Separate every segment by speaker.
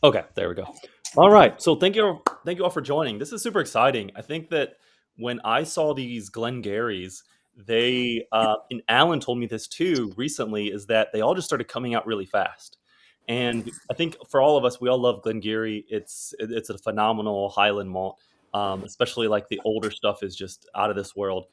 Speaker 1: Okay, there we go. All right. So thank you all for joining. This is super exciting. I think that when I saw these Glen Garys, they and Alan told me this too recently, is that they all just started coming out really fast. And I think for all of us, we all love Glen Geeeeery. It's a phenomenal Highland malt, especially like the older stuff is just out of this world.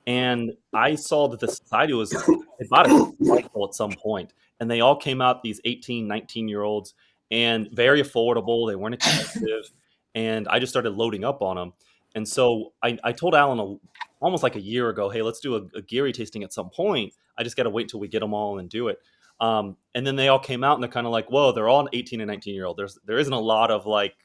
Speaker 1: And I saw that the society was they bought a cycle at some point, and they all came out these 18, 19-year olds and very affordable. They weren't expensive, and I just started loading up on them. And so I told Alan almost like a year ago, hey, let's do a Geary tasting at some point. I just got to wait till we get them all and do it. And then they all came out and they're kind of like, whoa, they're all 18 and 19-year-old. There isn't a lot of like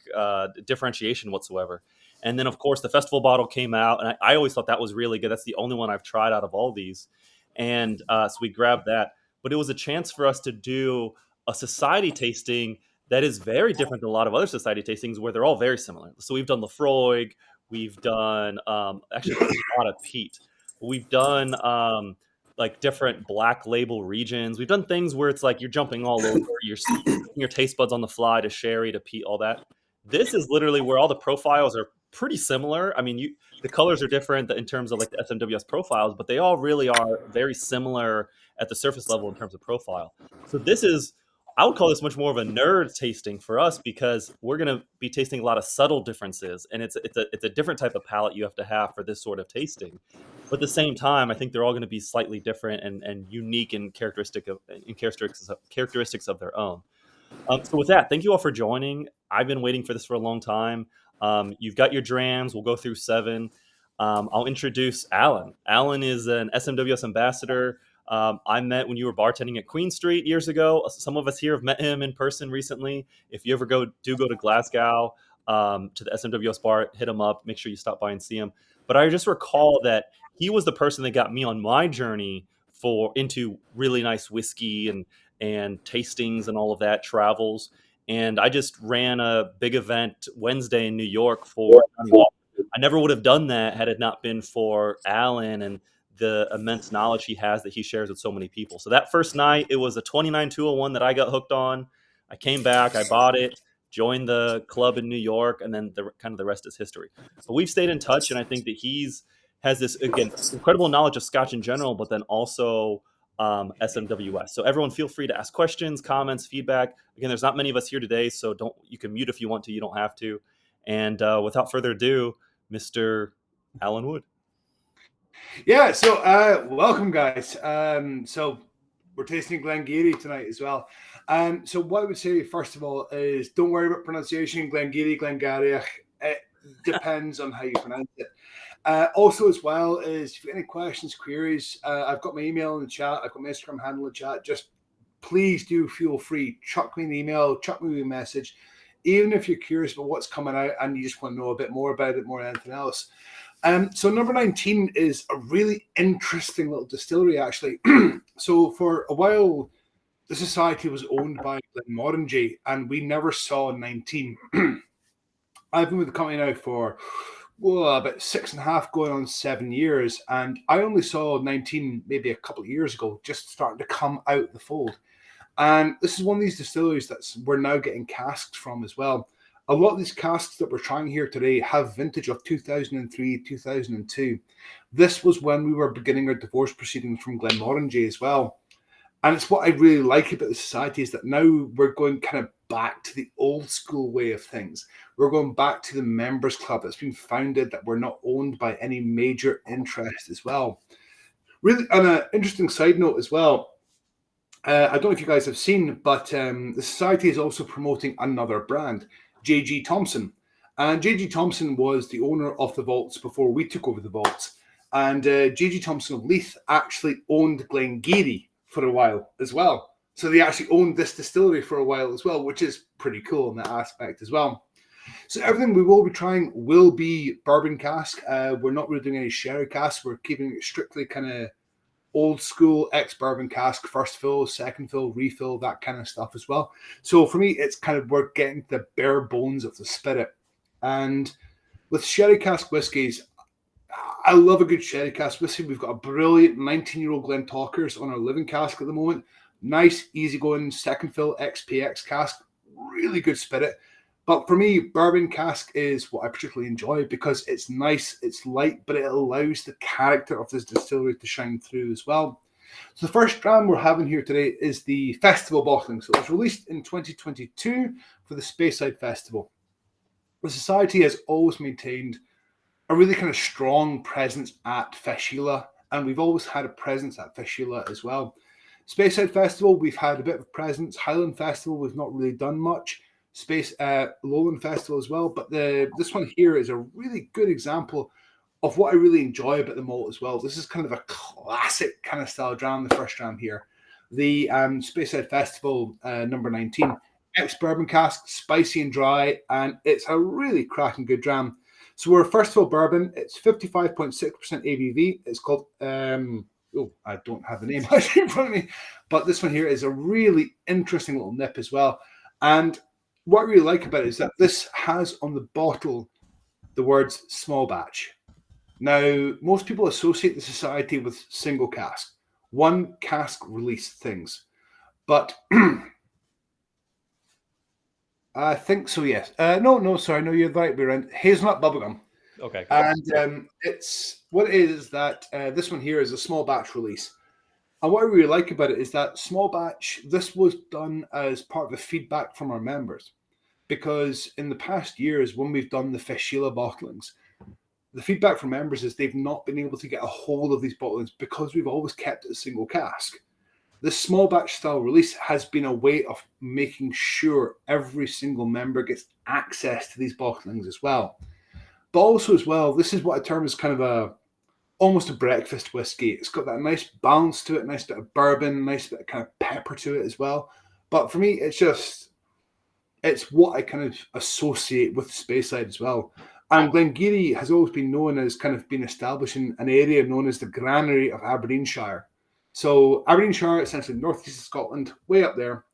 Speaker 1: differentiation whatsoever. And then of course the festival bottle came out, and I always thought that was really good. That's the only one I've tried out of all these, and so we grabbed that. But it was a chance for us to do a society tasting that is very different than a lot of other society tastings where they're all very similar. So we've done Lefroy, we've done actually a lot of peat. We've done like different black label regions. We've done things where it's like you're jumping all over, you're putting your taste buds on the fly to sherry to peat, all that. This is literally where all the profiles are pretty similar. I mean, the colors are different in terms of like the SMWS profiles, but they all really are very similar at the surface level in terms of profile. So this is, I would call this much more of a nerd tasting for us because we're going to be tasting a lot of subtle differences, and it's a different type of palate you have to have for this sort of tasting. But at the same time, I think they're all going to be slightly different and unique in characteristics of their own. So with that, thank you all for joining. I've been waiting for this for a long time. You've got your drams. We'll go through 7. I'll introduce Alan. Alan is an SMWS ambassador. I met when you were bartending at Queen Street years ago. Some of us here have met him in person recently. If you ever go to Glasgow to the SMWS bar, hit him up. Make sure you stop by and see him. But I just recall that he was the person that got me on my journey into really nice whiskey and tastings and all of that, travels. And I just ran a big event Wednesday in New York for Johnny Walker. I never would have done that had it not been for Alan and the immense knowledge he has that he shares with so many people. So that first night, it was a 29-201 that I got hooked on. I came back, I bought it, joined the club in New York, and then the rest is history. But we've stayed in touch, and I think that has this, again, incredible knowledge of Scotch in general, but then also SMWS. So everyone feel free to ask questions, comments, feedback. Again, there's not many of us here today, so you can mute if you want to, you don't have to. And without further ado, Mr. Alan Wood.
Speaker 2: Yeah, so welcome guys. So we're tasting Glen Geeeeery tonight as well. So what I would say first of all is don't worry about pronunciation. Glen Geeeeeery, Glen Garioch. It depends on how you pronounce it. Also as well is if you have any questions, queries, I've got my email in the chat. I've got my Instagram handle in the chat. Just please do feel free. Chuck me an email, chuck me a message. Even if you're curious about what's coming out and you just want to know a bit more about it more than anything else. So number 19 is a really interesting little distillery, actually. So for a while, the society was owned by Glen Geeeeeery, and we never saw 19. I've been with the company now for about 6.5, going on 7 years, and I only saw 19 maybe a couple of years ago, just starting to come out the fold. And this is one of these distilleries that we're now getting casks from as well. A lot of these casks that we're trying here today have vintage of 2003, 2002. This was when we were beginning our divorce proceedings from Glen Geeeeeery as well. And it's what I really like about the society is that now we're going kind of back to the old school way of things. We're going back to the members club that's been founded, that we're not owned by any major interest as well. Really, on an interesting side note as well, I don't know if you guys have seen, but the society is also promoting another brand, J.G. Thompson. And J.G. Thompson was the owner of the vaults before we took over the vaults. And J.G. Thompson of Leith actually owned Glen Geeeeeery for a while as well. So they actually owned this distillery for a while as well, which is pretty cool in that aspect as well. So everything we will be trying will be bourbon cask. We're not really doing any sherry cask. We're keeping it strictly kind of old school ex-bourbon cask, first fill, second fill, refill, that kind of stuff as well. So for me, it's kind of we're getting the bare bones of the spirit. And with sherry cask whiskies, I love a good sherry cask whiskey. We've got a brilliant 19-year-old Glen Talkers on our living cask at the moment. Nice, easygoing second fill XPX cask. really good spirit. But for me, bourbon cask is what I particularly enjoy because it's nice, it's light, but it allows the character of this distillery to shine through as well. So the first dram we're having here today is the Festival bottling. So it was released in 2022 for the Speyside Festival. The Society has always maintained a really kind of strong presence at Fishila, and we've always had a presence at Fishila as well. Speyside Festival, we've had a bit of a presence. Highland Festival, we've not really done much. Lowland Festival as well, but this one here is a really good example of what I really enjoy about the malt as well. This is kind of a classic kind of style dram, the first dram here. The Speyside Festival number 19, ex-bourbon cask, spicy and dry, and it's a really cracking good dram. So we're first of all bourbon. It's 55.6% ABV. It's called, I don't have the name in front of me, but this one here is a really interesting little nip as well. And what I really like about it is that this has on the bottle the words small batch. Now, most people associate the Society with single cask, one cask release things. But I think so, yes. No, sorry, no, you're right. We're in hazelnut bubblegum.
Speaker 1: Okay.
Speaker 2: And it's what it is that this one here is a small batch release. And what I really like about it is that small batch, this was done as part of the feedback from our members. Because in the past years, when we've done the Fishila bottlings, the feedback from members is they've not been able to get a hold of these bottlings because we've always kept it a single cask. This small batch style release has been a way of making sure every single member gets access to these bottlings as well. But also as well, this is what I term as kind of almost a breakfast whiskey. It's got that nice balance to it, nice bit of bourbon, nice bit of kind of pepper to it as well. But for me, it's what I kind of associate with Speyside as well. And Glen Geeeeery has always been known as kind of being established in an area known as the Granary of Aberdeenshire. So Aberdeenshire, essentially northeast of Scotland, way up there,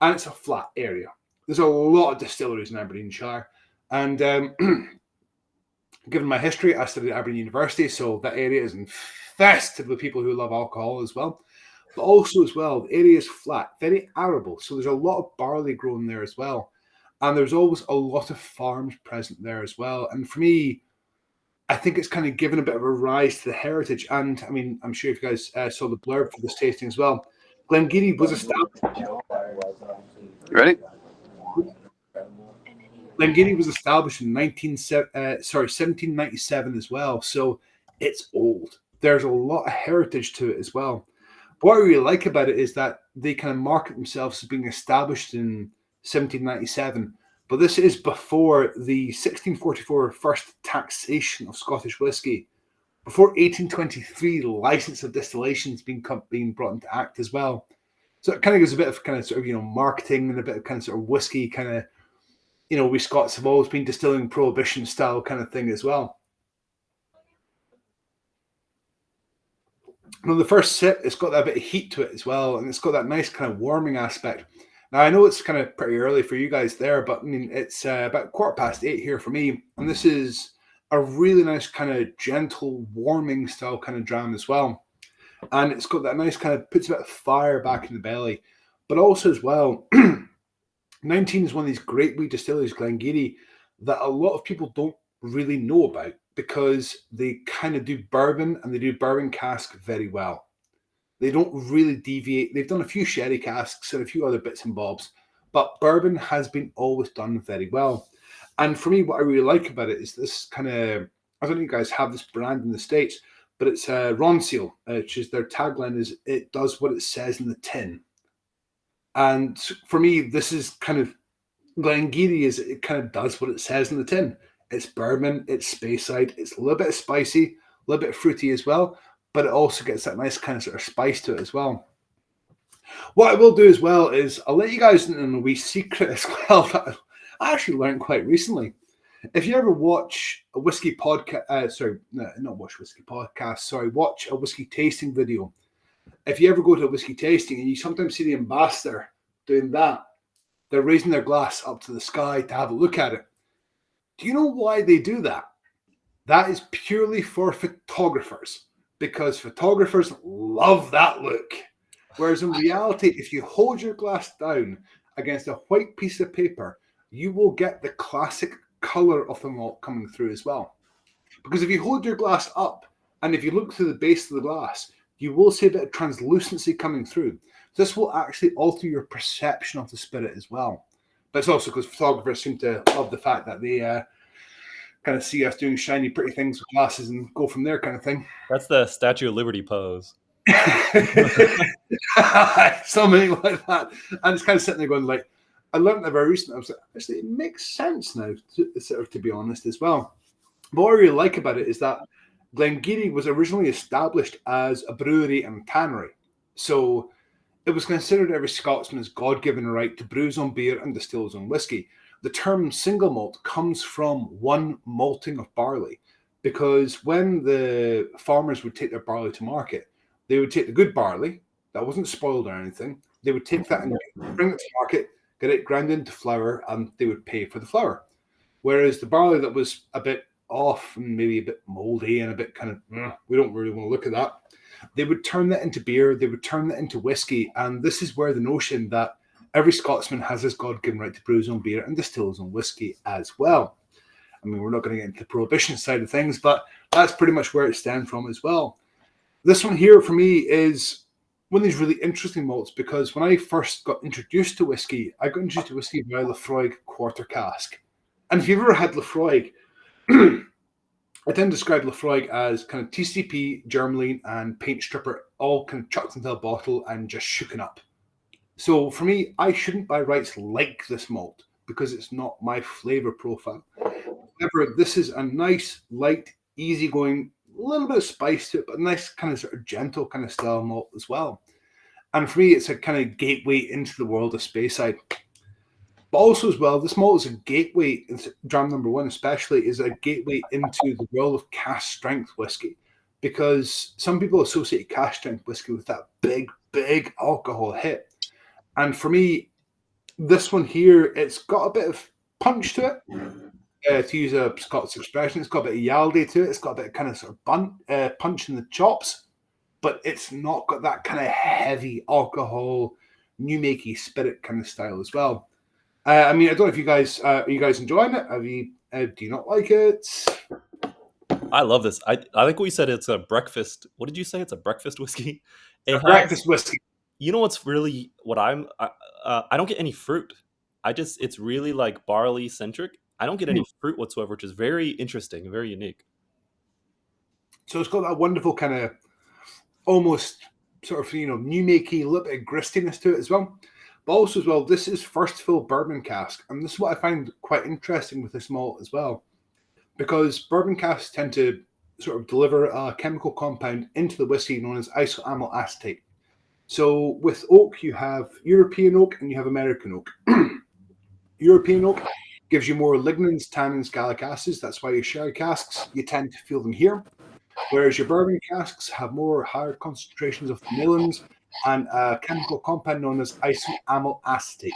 Speaker 2: and it's a flat area. There's a lot of distilleries in Aberdeenshire. And given my history, I studied at Aberdeen University, so that area is infested with people who love alcohol as well. But also as well, the area is flat, very arable. So there's a lot of barley grown there as well. And there's always a lot of farms present there as well. And for me, I think it's kind of given a bit of a rise to the heritage. And I mean, I'm sure if you guys saw the blurb for this tasting as well. Glen Geeeeeery was established.
Speaker 3: Ready?
Speaker 2: Glen Geeeeery was established in 1797 as well. So it's old. There's a lot of heritage to it as well. What I really like about it is that they kind of market themselves as being established in 1797, but this is before the 1644 first taxation of Scottish whisky, before 1823 the license of distillation has being brought into act as well. So it kind of gives a bit of kind of sort of marketing and a bit of kind of sort of whiskey kind of we Scots have always been distilling prohibition style kind of thing as well. And on the first sip, it's got that bit of heat to it as well, and it's got that nice kind of warming aspect. Now, I know it's kind of pretty early for you guys there, but I mean, it's about 8:15 here for me, and this is a really nice kind of gentle, warming style kind of dram as well. And it's got that nice kind of, puts a bit of fire back in the belly, but also as well, 19 is one of these great wee distilleries, Glen Geeeeery, that a lot of people don't really know about because they kind of do bourbon and they do bourbon cask very well. They don't really deviate. They've done a few sherry casks and a few other bits and bobs, but bourbon has been always done very well. And for me, what I really like about it is this kind of, I don't know if you guys have this brand in the States, but it's Ronseal, which is their tagline is, it does what it says in the tin. And for me, this is kind of, Glen Geeeeery is, it kind of does what it says in the tin. It's bourbon, it's Speyside, it's a little bit spicy, a little bit fruity as well, but it also gets that nice kind of sort of spice to it as well. What I will do as well is I'll let you guys in a wee secret as well that I actually learned quite recently. If you ever watch a whiskey podcast, watch a whiskey tasting video. If you ever go to a whiskey tasting and you sometimes see the ambassador doing that, they're raising their glass up to the sky to have a look at it. Do you know why they do that? That is purely for photographers, because photographers love that look. Whereas in reality, if you hold your glass down against a white piece of paper, you will get the classic color of the malt coming through as well. Because if you hold your glass up and if you look through the base of the glass, you will see a bit of translucency coming through. This will actually alter your perception of the spirit as well. But it's also because photographers seem to love the fact that they kind of see us doing shiny, pretty things with glasses and go from there kind of thing.
Speaker 1: That's the Statue of Liberty pose.
Speaker 2: Something like that. And it's kind of sitting there going like, I learned that very recently. I was like, actually, it makes sense now, to be honest as well. But what I really like about it is that Glen Geeeeery was originally established as a brewery and tannery. So it was considered every Scotsman's God-given right to brew his own beer and distill his own whiskey. The term single malt comes from one malting of barley, because when the farmers would take their barley to market, they would take the good barley that wasn't spoiled or anything. They would take that and bring it to market, get it ground into flour, and they would pay for the flour. Whereas the barley that was a bit off and maybe a bit moldy and a bit kind of, we don't really want to look at that, they would turn that into beer, they would turn that into whiskey. And this is where the notion that every Scotsman has his God-given right to brew his own beer and distill his own whiskey as well. I mean, we're not going to get into the prohibition side of things, but that's pretty much where it stems from as well. This one here for me is one of these really interesting malts, because when I first got introduced to whiskey, I got introduced to whiskey by Lafroig quarter cask. And if you've ever had Lafroig, I tend to describe Lafroig as kind of TCP, Germline, and paint stripper all kind of chucked into a bottle and just shooken up. So for me, I shouldn't by rights like this malt because it's not my flavor profile. However, this is a nice, light, easygoing, little bit of spice to it, but a nice kind of sort of gentle kind of style malt as well. And for me, it's a kind of gateway into the world of Speyside. But also as well, this malt is a gateway, dram number one especially, is a gateway into the world of cask strength whiskey. Because some people associate cask strength whiskey with that big, big alcohol hit. And for me, this one here, it's got a bit of punch to it. To use a Scots expression, it's got a bit of yaldy to it. It's got a bit of kind of sort of punch in the chops. But it's not got that kind of heavy alcohol, new makey spirit kind of style as well. I mean, I don't know if you guys are you guys enjoying it? Have you? Do you not like it?
Speaker 1: I love this. I think we said it's a breakfast. What did you say? It's a breakfast whiskey.
Speaker 2: Breakfast whiskey.
Speaker 1: You know what's really what I don't get any fruit. It's really like barley centric. I don't get any fruit whatsoever, which is very interesting and very unique.
Speaker 2: So it's got that wonderful kind of almost sort of new makey, a little bit of gristiness to it as well. But also as well, this is first fill bourbon cask, and this is what I find quite interesting with this malt as well, because bourbon casks tend to sort of deliver a chemical compound into the whiskey known as isoamyl acetate. So with oak, you have European oak and you have American oak. European oak gives you more lignans, tannins, gallic acids. That's why your sherry casks, you tend to feel them here. Whereas your bourbon casks have higher concentrations of vanillins and a chemical compound known as isoamyl acetate.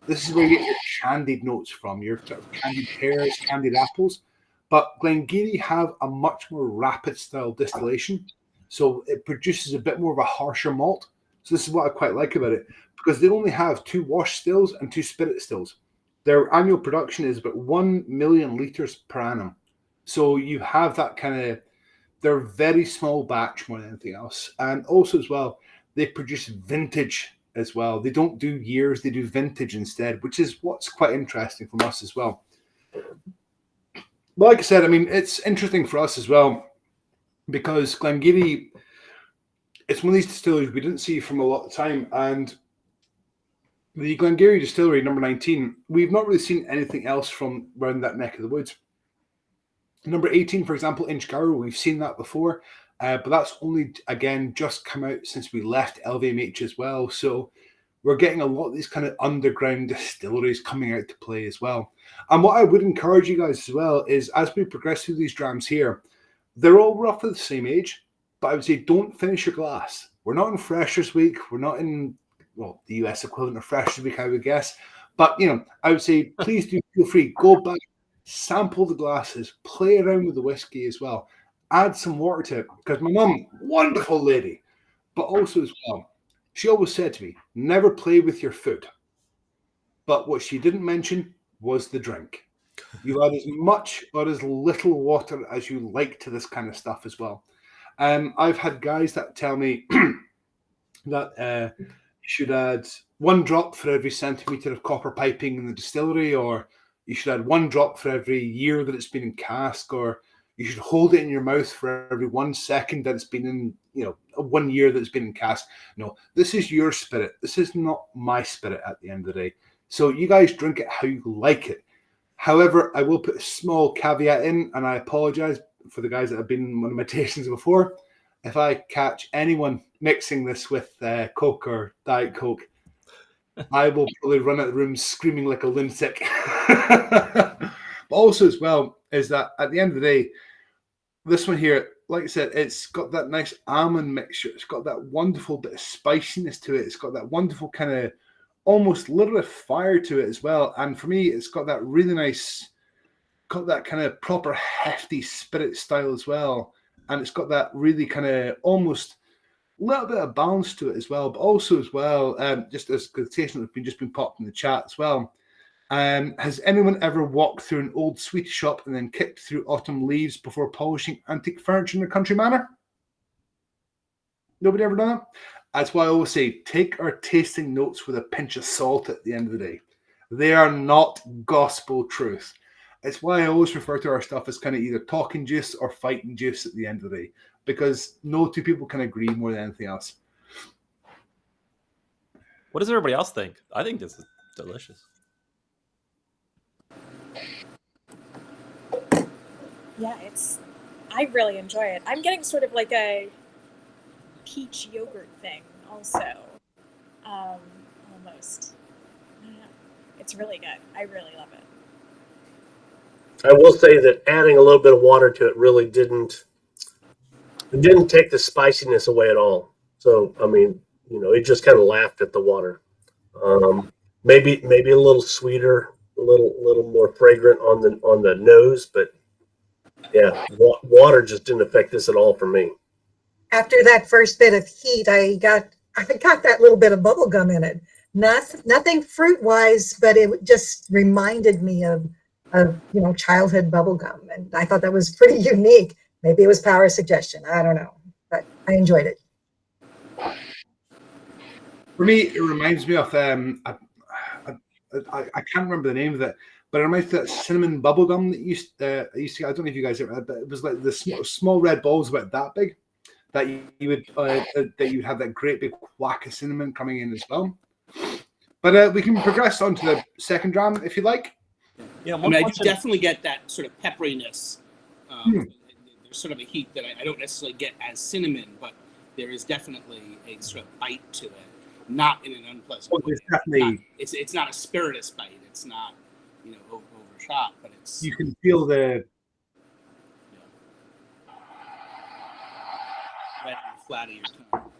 Speaker 2: This is where you get your candied notes from, your sort of candied pears, candied apples. But Glen Geeeeery have a much more rapid style distillation. So it produces a bit more of a harsher malt. So this is what I quite like about it, because they only have 2 wash stills and 2 spirit stills. Their annual production is about 1 million litres per annum. So you have that kind of, they're very small batch more than anything else. And also as well, they produce vintage as well. They don't do years, they do vintage instead, which is what's quite interesting from us as well. But like I said, I mean, it's interesting for us as well, because Glen Geeeeery, it's one of these distilleries we didn't see from a lot of time. And the Glen Geeeeery distillery, number 19, we've not really seen anything else from around that neck of the woods. Number 18, for example, Inchgarrow, we've seen that before, but that's only, again, just come out since we left LVMH as well. So we're getting a lot of these kind of underground distilleries coming out to play as well. And what I would encourage you guys as well is, as we progress through these drams here, they're all roughly the same age, but I would say don't finish your glass. We're not in Freshers Week. We're not in, well, the US equivalent of Freshers Week, I would guess. But, I would say please do feel free. Go back, sample the glasses, play around with the whiskey as well. Add some water to it, because my mum, wonderful lady, but also as well, she always said to me, never play with your food. But what she didn't mention was the drink. You add as much or as little water as you like to this kind of stuff as well. I've had guys that tell me that you should add 1 drop for every centimetre of copper piping in the distillery, or you should add 1 drop for every year that it's been in cask, or you should hold it in your mouth for every 1 second that it's been in, 1 year that it's been in cask. No, this is your spirit. This is not my spirit at the end of the day. So you guys drink it how you like it. However, I will put a small caveat in, and I apologize for the guys that have been in one of my tastings before. If I catch anyone mixing this with Coke or Diet Coke, I will probably run out of the room screaming like a lunatic. But also as well is that at the end of the day, this one here, like I said, it's got that nice almond mixture. It's got that wonderful bit of spiciness to it. It's got that wonderful kind of almost little bit of fire to it as well. And for me, it's got that really nice, got that kind of proper hefty spirit style as well. And it's got that really kind of almost a little bit of balance to it as well. But also as well, just as quotation that's just been popped in the chat as well. Has anyone ever walked through an old sweet shop and then kicked through autumn leaves before polishing antique furniture in a country manner? Nobody ever done that? That's why I always say, take our tasting notes with a pinch of salt at the end of the day. They are not gospel truth. It's why I always refer to our stuff as kind of either talking juice or fighting juice at the end of the day, because no two people can agree more than anything else.
Speaker 1: What does everybody else think? I think this is delicious.
Speaker 4: Yeah, I really enjoy it. I'm getting sort of like a peach yogurt thing also, almost. I don't know. It's really good. I really love it.
Speaker 5: I will say that adding a little bit of water to it really didn't take the spiciness away at all. So, I mean, it just kind of laughed at the water. Maybe a little sweeter, a little more fragrant on the nose, but yeah, water just didn't affect this at all for me.
Speaker 6: After that first bit of heat, I got that little bit of bubble gum in it. Nothing fruit wise, but it just reminded me of childhood bubble gum, and I thought that was pretty unique. Maybe it was power suggestion. I don't know, but I enjoyed it.
Speaker 2: For me, it reminds me of I can't remember the name of it, but it reminds me of that cinnamon bubble gum that I used to. I don't know if you guys ever had, but it was like the small red balls about that big that you would have that great big whack of cinnamon coming in as well. But we can progress on to the second dram if you like.
Speaker 7: Yeah, I do definitely get that sort of pepperiness. There's sort of a heat that I don't necessarily get as cinnamon, but there is definitely a sort of bite to it, not in an unpleasant way. It's not a spiritus bite. It's not overshot, but it's.
Speaker 2: You can feel the.
Speaker 7: Right on the flat of your tongue.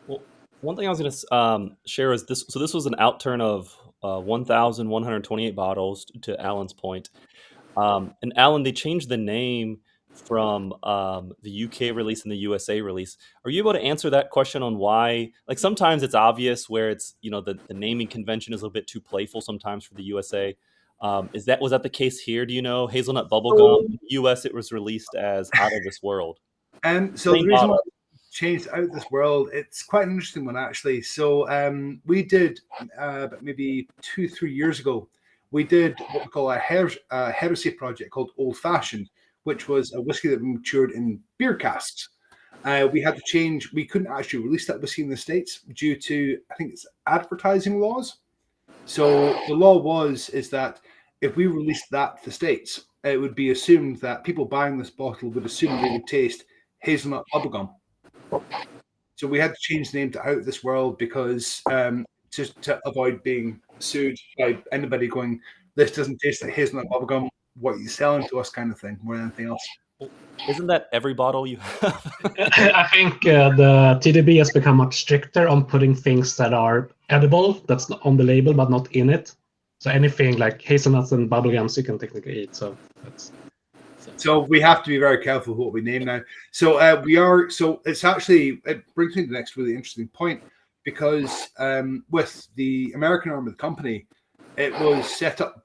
Speaker 1: Well, one thing I was going to share is this. So this was an outturn of 1,128 bottles, to Alan's point. And Alan, they changed the name from the UK release and the USA release. Are you able to answer that question on why? Like sometimes it's obvious where it's the naming convention is a little bit too playful sometimes for the USA. Was that the case here? Do you know hazelnut bubblegum? In the US, it was released as Out of This World.
Speaker 2: And so the reason why it's changed Out of This World, it's quite an interesting one actually. So we did maybe 2-3 years ago. We did what we call a heresy project called Old Fashioned, which was a whiskey that matured in beer casks. We had to change. We couldn't actually release that whiskey in the States due to, I think it's advertising laws. So the law is that if we released that to the States, it would be assumed that people buying this bottle would assume they would taste hazelnut bubblegum. So we had to change the name to Out of This World because just to avoid being sued by anybody going, this doesn't taste like hazelnut bubblegum, what are you selling to us kind of thing, more than anything else.
Speaker 1: Isn't that every bottle you have?
Speaker 8: I think the TDB has become much stricter on putting things that are edible, that's on the label but not in it. So anything like hazelnuts and bubblegums you can technically eat.
Speaker 2: So we have to be very careful what we name now. So it brings me to the next really interesting point, because with the American arm of the company, it was set up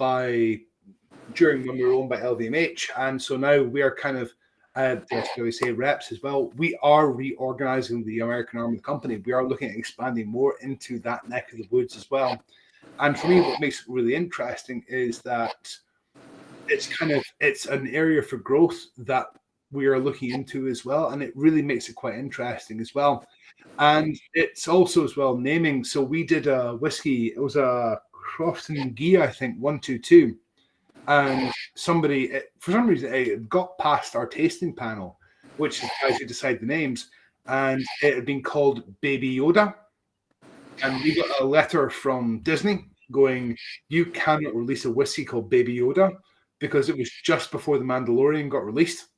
Speaker 2: during when we were owned by LVMH, and so now we are kind of we say reps as well. We are reorganizing the American arm of the company. We are looking at expanding more into that neck of the woods as well. And for me, what makes it really interesting is that it's an area for growth that we are looking into as well, and it really makes it quite interesting as well. And it's also as well naming. So we did a whiskey. It was a Crofton Ghee, I think, 122. And somebody, for some reason, it got past our tasting panel, which is guys who decide the names, and it had been called Baby Yoda. And we got a letter from Disney going, you cannot release a whiskey called Baby Yoda, because it was just before The Mandalorian got released.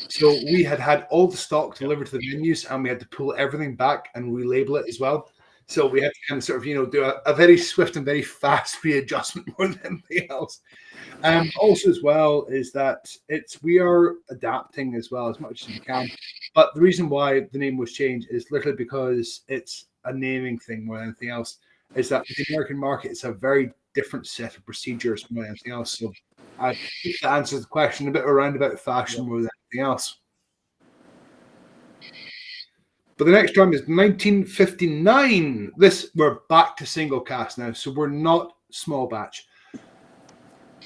Speaker 2: So we had all the stock delivered to the venues, and we had to pull everything back and relabel it as well. So we had to kind of sort of, do a very swift and very fast readjustment more than anything else. Also as well is that we are adapting as well as much as we can. But the reason why the name was changed is literally because it's a naming thing more than anything else. Is that the American market is a very different set of procedures more than anything else. So I think that answers the question a bit around about fashion more than anything else. But the next drum is 1959. We're back to single cast now, so we're not small batch. A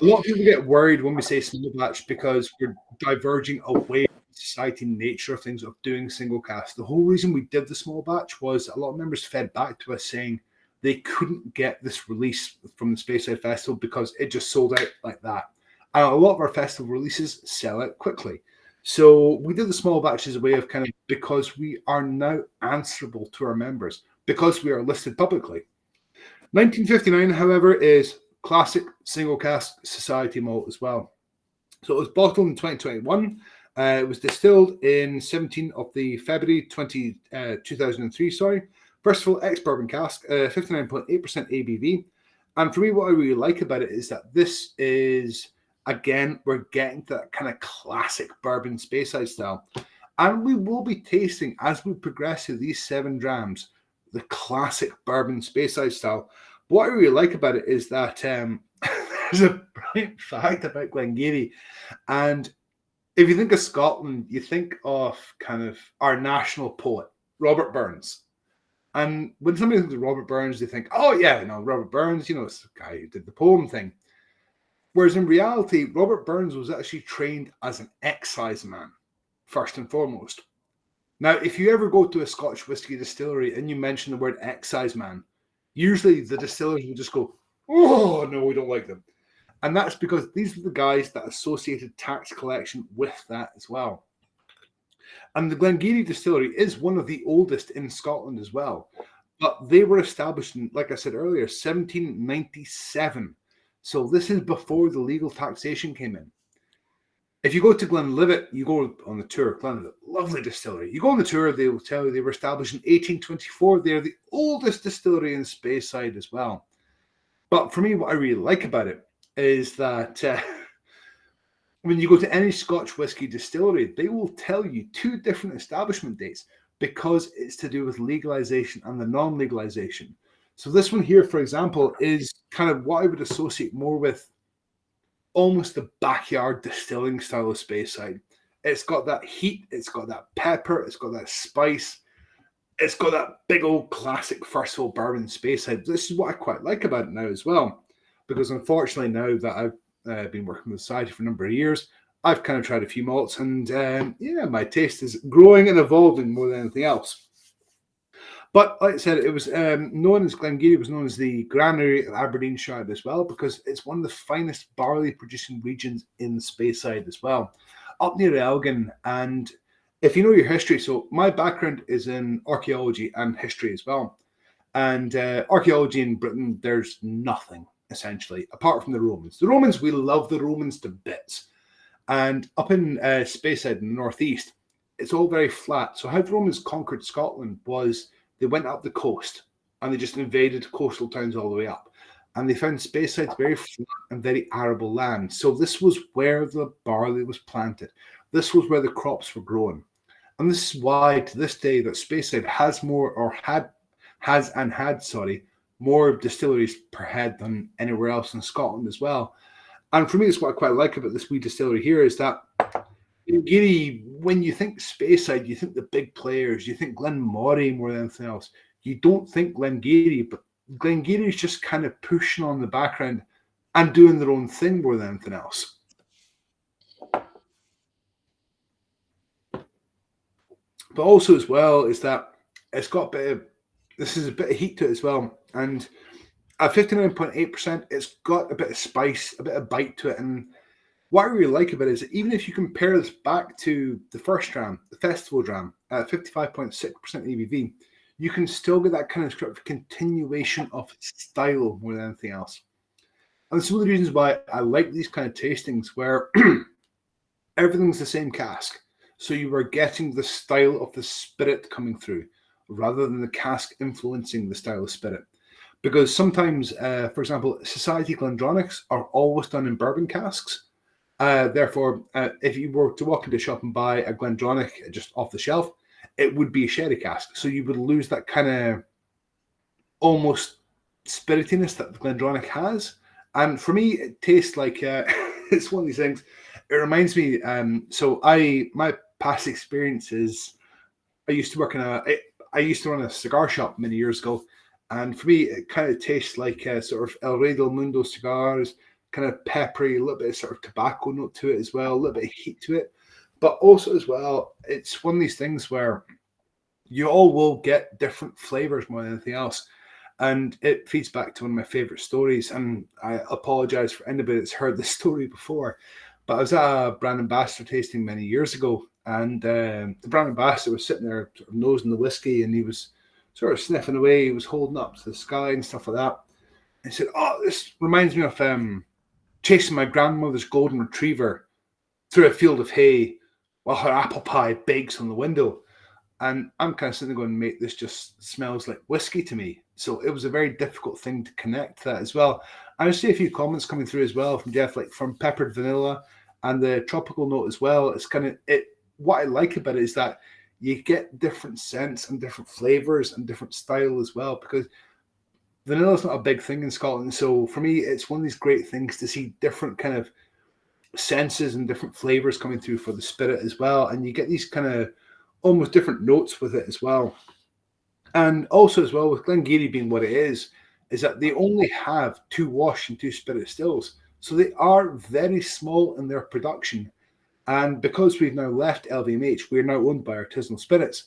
Speaker 2: lot of people get worried when we say small batch because we're diverging away from the society nature of things of doing single cast. The whole reason we did the small batch was a lot of members fed back to us saying they couldn't get this release from the Speyside Festival because it just sold out like that. And a lot of our festival releases sell out quickly. So we did the small batch as a way of kind of, because we are now answerable to our members, because we are listed publicly. 1959, however, is classic single cask society malt as well. So it was bottled in 2021. It was distilled in 17 of the February 2003, sorry. First of all, ex-bourbon cask, 59.8% ABV. And for me, what I really like about it is that this is, again, we're getting to that kind of classic bourbon Speyside style. And we will be tasting, as we progress through these 7 drams, the classic bourbon Speyside style. But what I really like about it is that there's a brilliant fact about Glen Geeeeery. And if you think of Scotland, you think of kind of our national poet, Robert Burns. And when somebody thinks of Robert Burns, they think, oh, yeah, Robert Burns, it's the guy who did the poem thing. Whereas in reality, Robert Burns was actually trained as an excise man, first and foremost. Now, if you ever go to a Scotch whisky distillery and you mention the word excise man, usually the distillers will just go, oh, no, we don't like them. And that's because these are the guys that associated tax collection with that as well. And the Glen Geeeeery distillery is one of the oldest in Scotland as well. But they were established in, like I said earlier, 1797. So this is before the legal taxation came in. If you go to Glenlivet, you go on the tour, Glenlivet, lovely distillery. You go on the tour, they will tell you they were established in 1824. They're the oldest distillery in Speyside as well. But for me, what I really like about it is that when you go to any Scotch whisky distillery, they will tell you 2 different establishment dates because it's to do with legalization and the non-legalization. So this one here, for example, is kind of what I would associate more with almost the backyard distilling style of Speyside. It's got that heat, it's got that pepper, it's got that spice, it's got that big old classic first of all bourbon Speyside. This is what I quite like about it now as well, because unfortunately now that I've been working with the society for a number of years, I've kind of tried a few malts, and yeah, my taste is growing and evolving more than anything else. But like I said, it was known as Glen Geeeeery was known as the granary of Aberdeenshire as well, because it's one of the finest barley producing regions in Speyside as well, up near Elgin. And if you know your history, so my background is in archaeology and history as well. And archaeology in Britain, there's nothing essentially apart from the Romans. The Romans, we love the Romans to bits. And up in Speyside in the northeast, it's all very flat. So how the Romans conquered Scotland was they went up the coast and they just invaded coastal towns all the way up. And they found Speyside very flat and very arable land. So this was where the barley was planted. This was where the crops were grown. And this is why, to this day, that Speyside has more distilleries per head than anywhere else in Scotland as well. And for me, it's what I quite like about this wee distillery here is that in Geeeeery, when you think Speyside, you think the big players, you think Glenmorangie more than anything else. You don't think Glen Geeeeery, but Glen Geeeeery is just kind of pushing on the background and doing their own thing more than anything else. But also as well is that it's got this is a bit of heat to it as well. And at 59.8%, it's got a bit of spice, a bit of bite to it. And what I really like about it is that even if you compare this back to the first dram, the festival dram, at 55.6% ABV, you can still get that kind of continuation of style more than anything else. And some of the reasons why I like these kind of tastings where everything's the same cask. So you are getting the style of the spirit coming through rather than the cask influencing the style of spirit. Because sometimes, for example, Society Glendronachs are always done in bourbon casks. Therefore, if you were to walk into a shop and buy a Glendronach just off the shelf, it would be a sherry cask. So you would lose that kind of almost spiritiness that the Glendronach has. And for me, it tastes like it's one of these things. It reminds me. My past experience is I used to work I used to run a cigar shop many years ago, and for me, it kind of tastes like sort of El Rey del Mundo cigars, kind of peppery, a little bit of sort of tobacco note to it as well, a little bit of heat to it. But also as well, it's one of these things where you all will get different flavors more than anything else. And it feeds back to one of my favorite stories. And I apologize for anybody that's heard this story before, but I was at a brand ambassador tasting many years ago. And the brand ambassador was sitting there sort of nosing the whiskey, and he was sort of sniffing away. He was holding up to the sky and stuff like that. And he said, "Oh, this reminds me of chasing my grandmother's golden retriever through a field of hay while her apple pie bakes on the window." And I'm kind of sitting there going, "Mate, this just smells like whiskey to me." So it was a very difficult thing to connect that as well. I see a few comments coming through as well from Jeff, like from peppered vanilla and the tropical note as well. It's kind of it. What I like about it is that you get different scents and different flavors and different style as well, because vanilla is not a big thing in Scotland. So for me, it's one of these great things to see different kind of senses and different flavors coming through for the spirit as well. And you get these kind of almost different notes with it as well. And also as well, with Glen Geeeeery being what it is that they only have 2 wash and 2 spirit stills. So they are very small in their production. And because we've now left LVMH, we're now owned by Artisanal Spirits.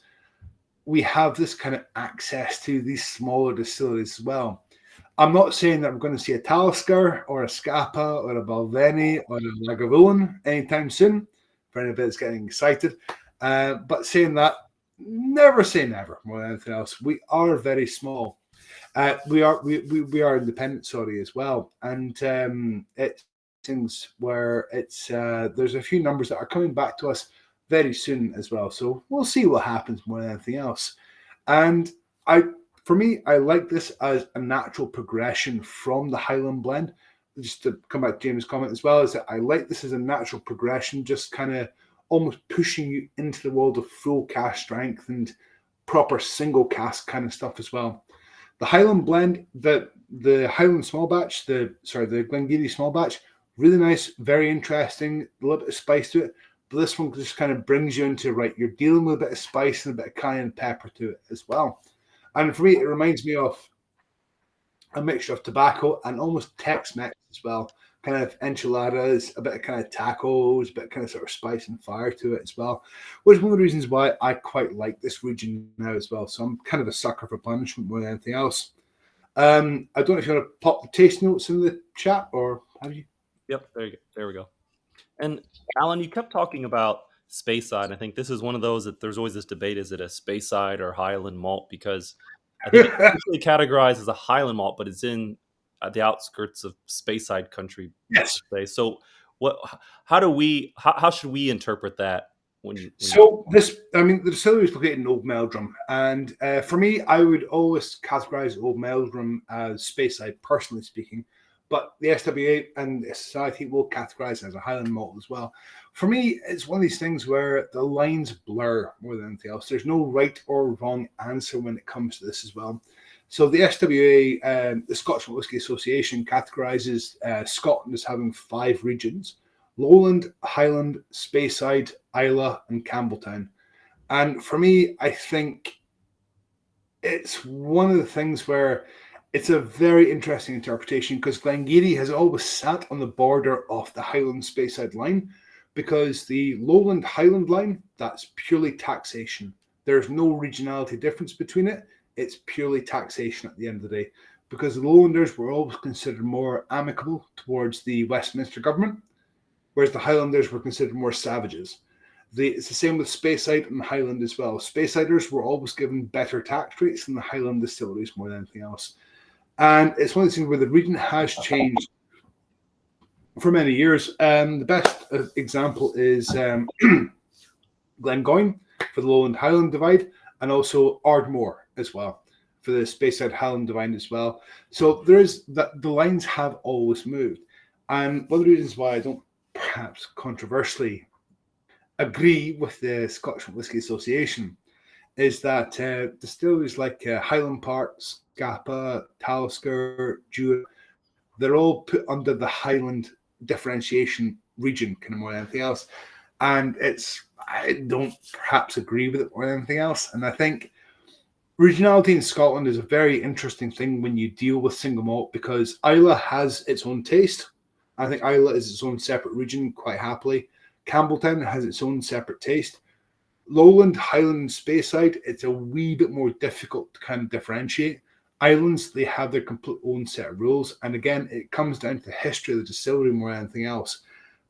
Speaker 2: We have this kind of access to these smaller distilleries as well. I'm not saying that we're going to see a Talisker or a Scapa or a Balvenie or a Lagavulin anytime soon, for anybody that's getting excited. But saying that, never say never more than anything else. We are very small. We are independent, as well. And it's things where it's there's a few numbers that are coming back to us very soon as well. So we'll see what happens more than anything else. And for me, I like this as a natural progression from the Highland blend. Just to come back to James' comment as well, is that I like this as a natural progression, just kind of almost pushing you into the world of full cask strength and proper single cask kind of stuff as well. The Highland blend, the Highland small batch, the Glen Geeeeery small batch, really nice, very interesting, a little bit of spice to it. But this one just kind of brings you into, right, you're dealing with a bit of spice and a bit of cayenne pepper to it as well. And for me, it reminds me of a mixture of tobacco and almost Tex-Mex as well. Kind of enchiladas, a bit of kind of tacos, a bit of kind of sort of spice and fire to it as well. Which is one of the reasons why I quite like this region now as well. So I'm kind of a sucker for punishment more than anything else. I don't know if you want to pop the taste notes in the chat, or have you?
Speaker 1: Yep, there you go. There we go. And Alan, you kept talking about Speyside. I think this is one of those that there's always this debate: is it a Speyside or Highland malt? Because I think it's usually categorized as a Highland malt, but it's in the outskirts of Speyside country.
Speaker 2: Yes.
Speaker 1: So, how should we interpret that? The
Speaker 2: distillery is located in Old Meldrum, and for me, I would always categorize Old Meldrum as Speyside, personally speaking. but the SWA and the Society will categorize it as a Highland malt as well. For me, it's one of these things where the lines blur more than anything else. There's no right or wrong answer when it comes to this as well. So the SWA, the Scotch Malt Whisky Association, categorizes Scotland as having 5 regions: Lowland, Highland, Speyside, Islay, and Campbeltown. And for me, I think it's one of the things where it's a very interesting interpretation, because Glen Geeeeery has always sat on the border of the Highland Speyside line, because the Lowland Highland line, that's purely taxation. There's no regionality difference between it. It's purely taxation at the end of the day, because the Lowlanders were always considered more amicable towards the Westminster government, whereas the Highlanders were considered more savages. It's the same with Speyside and Highland as well. Speysiders were always given better tax rates than the Highland distilleries more than anything else. And it's one of the things where the region has changed for many years. The best example is Glengoyne for the Lowland Highland divide, and also Ardmore as well for the Speyside Highland divide as well. So there is that the lines have always moved. And one of the reasons why I don't perhaps controversially agree with the Scotch Whisky Association is that distilleries like Highland Park, Scapa, Talisker, Jura, they're all put under the Highland differentiation region, kind of more than anything else. And I don't perhaps agree with it more than anything else. And I think regionality in Scotland is a very interesting thing when you deal with single malt, because Islay has its own taste. I think Islay is its own separate region quite happily. Campbeltown has its own separate taste. Lowland, Highland, and Speyside, it's a wee bit more difficult to kind of differentiate. Islands, they have their complete own set of rules. And again, it comes down to the history of the distillery more than anything else.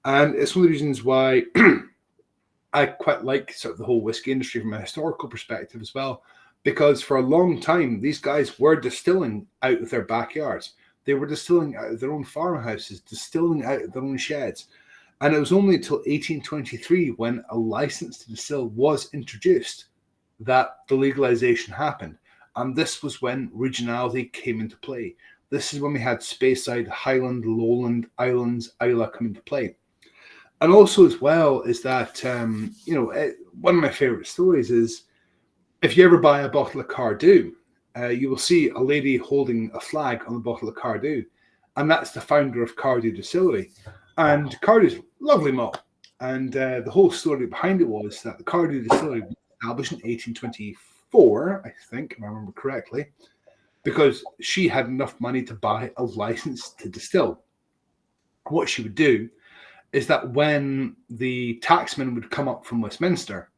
Speaker 2: And it's one of the reasons why I quite like sort of the whole whiskey industry from a historical perspective as well, because for a long time, these guys were distilling out of their backyards. They were distilling out of their own farmhouses, distilling out of their own sheds. And it was only until 1823, when a license to distill was introduced, that the legalization happened. And this was when regionality came into play. This is when we had Speyside, Highland, Lowland, Islands, Islay come into play. And also as well is that, one of my favorite stories is, if you ever buy a bottle of Cardew, you will see a lady holding a flag on the bottle of Cardew. And that's the founder of Cardew Distillery. And Cardew's lovely malt. And the whole story behind it was that the Cardew Distillery was established in 1824, I think, if I remember correctly, because she had enough money to buy a license to distill. What she would do is that when the tacksmen would come up from Westminster,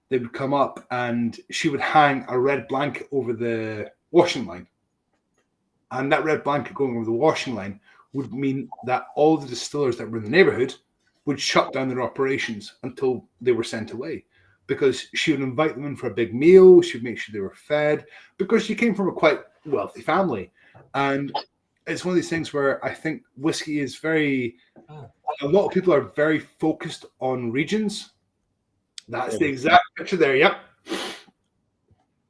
Speaker 2: they would come up and she would hang a red blanket over the washing line. And that red blanket going over the washing line would mean that all the distillers that were in the neighborhood would shut down their operations until they were sent away, because she would invite them in for a big meal. She would make sure they were fed, because she came from a quite wealthy family. And it's one of these things where I think whiskey is a lot of people are very focused on regions. That's the exact picture there. Yep.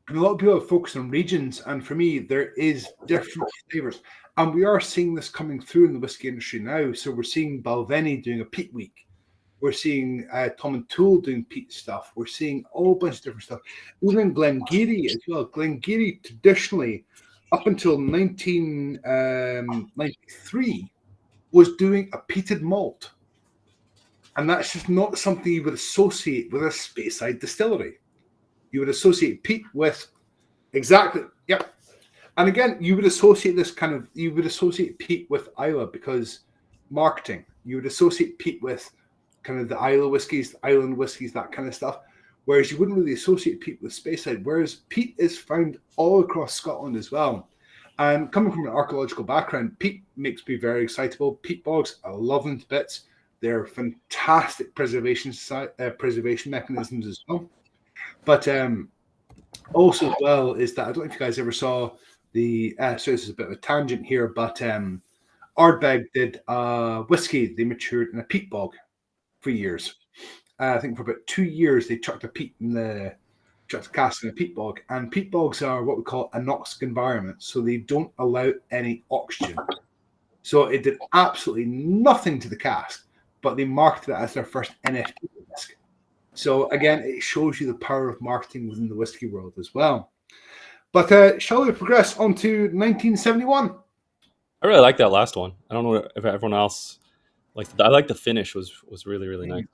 Speaker 2: And a lot of people are focused on regions, and for me, there is different flavors. And we are seeing this coming through in the whiskey industry now. So we're seeing Balvenie doing a peat week. We're seeing Tom and Toole doing peat stuff. We're seeing a whole bunch of different stuff. Even Glen Geeeeery as well. Glen Geeeeery traditionally, up until 1993, was doing a peated malt. And that's just not something you would associate with a Speyside distillery. You would associate peat with exactly, yep. And again, you would associate peat with Islay because marketing. You would associate peat with kind of the Islay whiskies, the island whiskies, that kind of stuff. Whereas you wouldn't really associate peat with Speyside. Whereas peat is found all across Scotland as well. And coming from an archaeological background, peat makes me very excitable. Peat bogs, I love them to bits. They're fantastic preservation mechanisms as well. But also as well is that I don't know if you guys ever saw the so this is a bit of a tangent here, but Ardbeg did whiskey they matured in a peat bog for years. I think for about 2 years they chucked a cask in a peat bog, and peat bogs are what we call anoxic environments, so they don't allow any oxygen. So it did absolutely nothing to the cask, but they marketed it as their first NFT whisk. So again, it shows you the power of marketing within the whiskey world as well. But shall we progress on to 1971?
Speaker 1: I really like that last one. I don't know if everyone else likes it. I like the finish was really, really nice.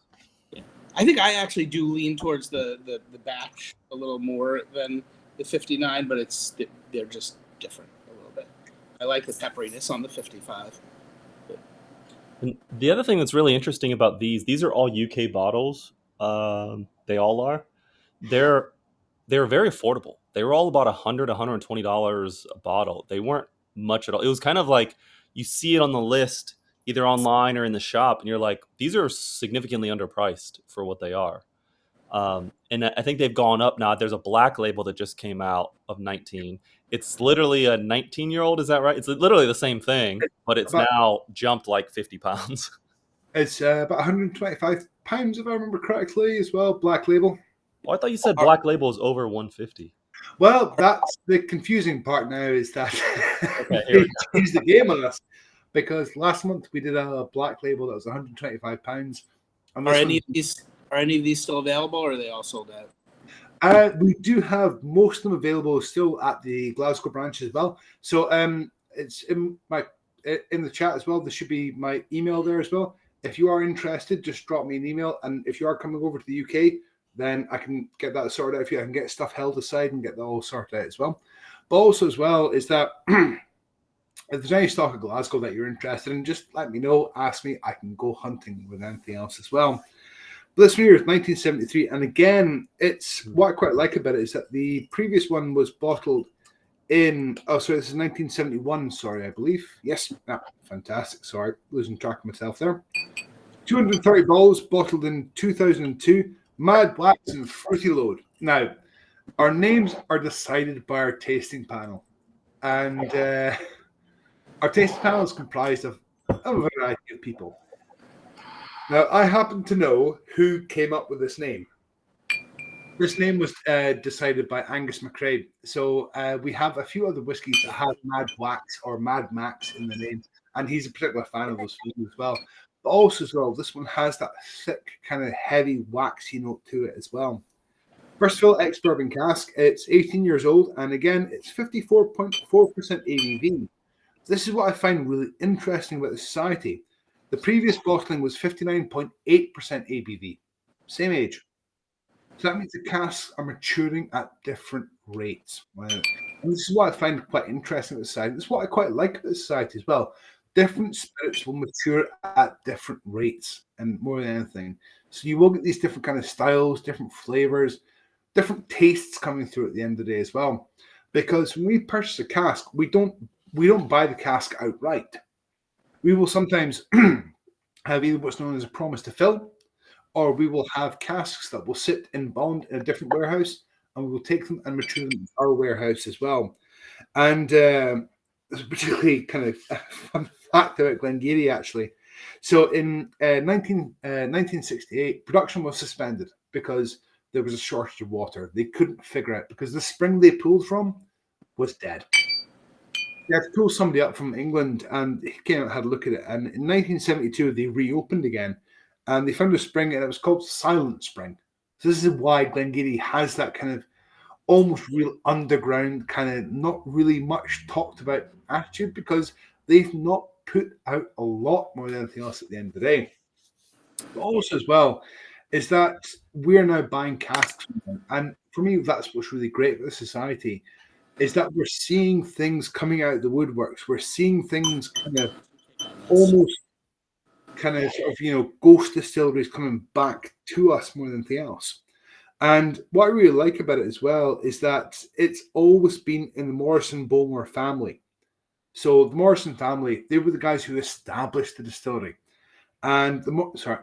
Speaker 7: I think I actually do lean towards the batch a little more than the 59, but they're just different a little bit. I like the pepperiness on the 55.
Speaker 1: And the other thing that's really interesting about these are all UK bottles. They all are. They're very affordable. They were all about $100, $120 a bottle. They weren't much at all. It was kind of like you see it on the list either online or in the shop, and you're like, these are significantly underpriced for what they are. And I think they've gone up now. There's a black label that just came out of 19. It's literally a 19-year-old. Is that right? It's literally the same thing, but it's now jumped like 50 pounds.
Speaker 2: It's about 125 pounds, if I remember correctly, as well. Black label.
Speaker 1: Oh, I thought you said black label is over 150.
Speaker 2: Well, that's the confusing part now, is that they changed the game on us, because last month we did a black label that was 125 pounds.
Speaker 7: Are any of these still available, or are they all sold out?
Speaker 2: We do have most of them available still at the Glasgow branch as well. So it's in the chat as well. There should be my email there as well. If you are interested, just drop me an email, and if you are coming over to the UK, then I can get that sorted out for you. I can get stuff held aside and get that all sorted out as well. But also as well is that if there's any stock of Glasgow that you're interested in, just let me know, ask me. I can go hunting with anything else as well. But this year is 1973, and again, it's what I quite like about it is that the previous one was bottled in, this is 1971, sorry, I believe. Yes, fantastic. Sorry, losing track of myself there. 230 bottles bottled in 2002. Mad Wax and Fruity Load. Now, our names are decided by our tasting panel, and our tasting panel is comprised of a variety of people. Now, I happen to know who came up with this name. This name was decided by Angus McCrae. So we have a few other whiskies that have Mad Wax or Mad Max in the name, and he's a particular fan of those foods as well. But also as well, this one has that thick, kind of heavy, waxy note to it as well. First fill ex-bourbon cask. It's 18 years old, and again, it's 54.4% ABV. This is what I find really interesting about the society. The previous bottling was 59.8% ABV. Same age. So that means the casks are maturing at different rates. And this is what I find quite interesting about the society. This is what I quite like about the society as well. Different spirits will mature at different rates, and more than anything. So you will get these different kind of styles, different flavors, different tastes coming through at the end of the day as well. Because when we purchase a cask, we don't buy the cask outright. We will sometimes have either what's known as a promise to fill, or we will have casks that will sit in bond in a different warehouse, and we will take them and mature them in our warehouse as well. And there's a particularly kind of fun fact about Glen Geeeeery, actually. So in 1968, production was suspended because there was a shortage of water. They couldn't figure out, because the spring they pulled from was dead. They had to pull somebody up from England, and he came out and had a look at it. And in 1972, they reopened again, and they found a spring, and it was called Silent Spring. So this is why Glen Geeeeery has that kind of almost real underground, kind of not really much talked about attitude, because they've not put out a lot more than anything else at the end of the day. But also as well is that we're now buying casks from them. And for me, that's what's really great about the society, is that we're seeing things coming out of the woodworks. We're seeing things kind of almost kind of sort of, ghost distilleries coming back to us more than anything else. And what I really like about it as well is that it's always been in the Morrison-Bowmore family. So the Morrison family, they were the guys who established the distillery. And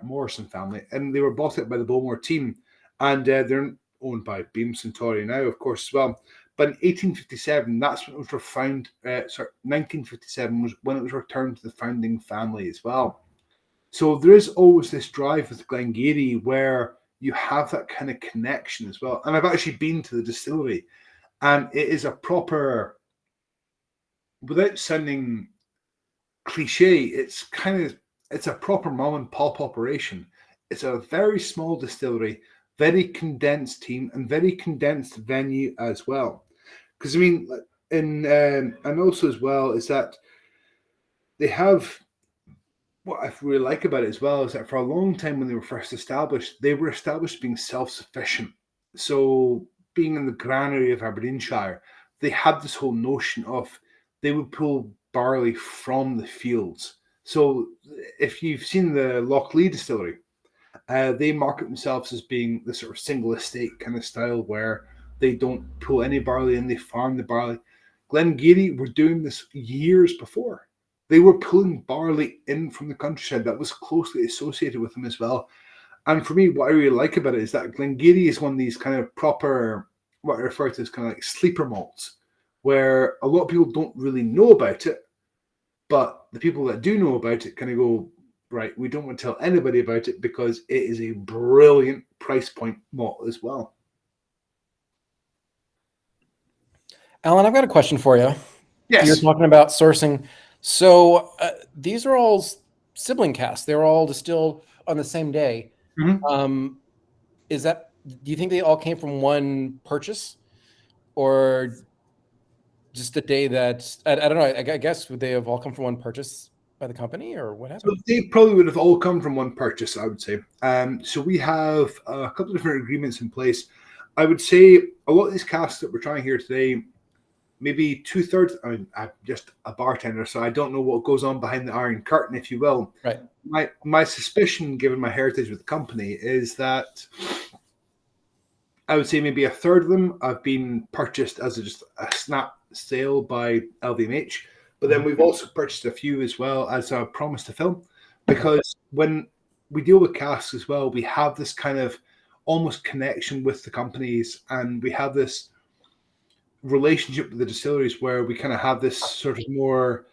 Speaker 2: Morrison family, and they were bought out by the Bowmore team. And they're owned by Beam Suntory now, of course, as well. But in 1857, that's when it was refound. 1957 was when it was returned to the founding family as well. So there is always this drive with Glen Geeeeery where you have that kind of connection as well. And I've actually been to the distillery, and it is a proper, without sounding cliche, it's a proper mom and pop operation. It's a very small distillery, very condensed team, and very condensed venue as well. Because I mean, and also as well is that they have, what I really like about it as well is that for a long time when they were first established, they were established being self-sufficient. So being in the granary of Aberdeenshire, they had this whole notion of they would pull barley from the fields. So if you've seen the Lochlee distillery, they market themselves as being the sort of single estate kind of style where they don't pull any barley and they farm the barley. Glen Geeeeery were doing this years before. They were pulling barley in from the countryside that was closely associated with them as well. And for me, what I really like about it is that Glen Geeeeery is one of these kind of proper, what I refer to as kind of like sleeper malts, where a lot of people don't really know about it, but the people that do know about it kind of go, right, we don't want to tell anybody about it because it is a brilliant price point malt as well.
Speaker 9: Alan, I've got a question for you.
Speaker 2: Yes.
Speaker 9: You're talking about sourcing. So these are all sibling casks. They're all distilled on the same day.
Speaker 2: Mm-hmm.
Speaker 9: Do you think they all came from one purchase, or just the day that I don't know? I guess would they have all come from one purchase by the company, or what happened?
Speaker 2: So they probably would have all come from one purchase, I would say. So we have a couple of different agreements in place. I would say a lot of these casks that we're trying here today, maybe 2/3. I mean, I'm just a bartender, so I don't know what goes on behind the iron curtain, if you will.
Speaker 9: Right.
Speaker 2: My suspicion, given my heritage with the company, is that I would say maybe 1/3 of them have been purchased as just a snap sale by LVMH. But then we've also purchased a few as well as a promise to fill, because when we deal with casks as well, we have this kind of almost connection with the companies, and we have this relationship with the distilleries where we kind of have this sort of more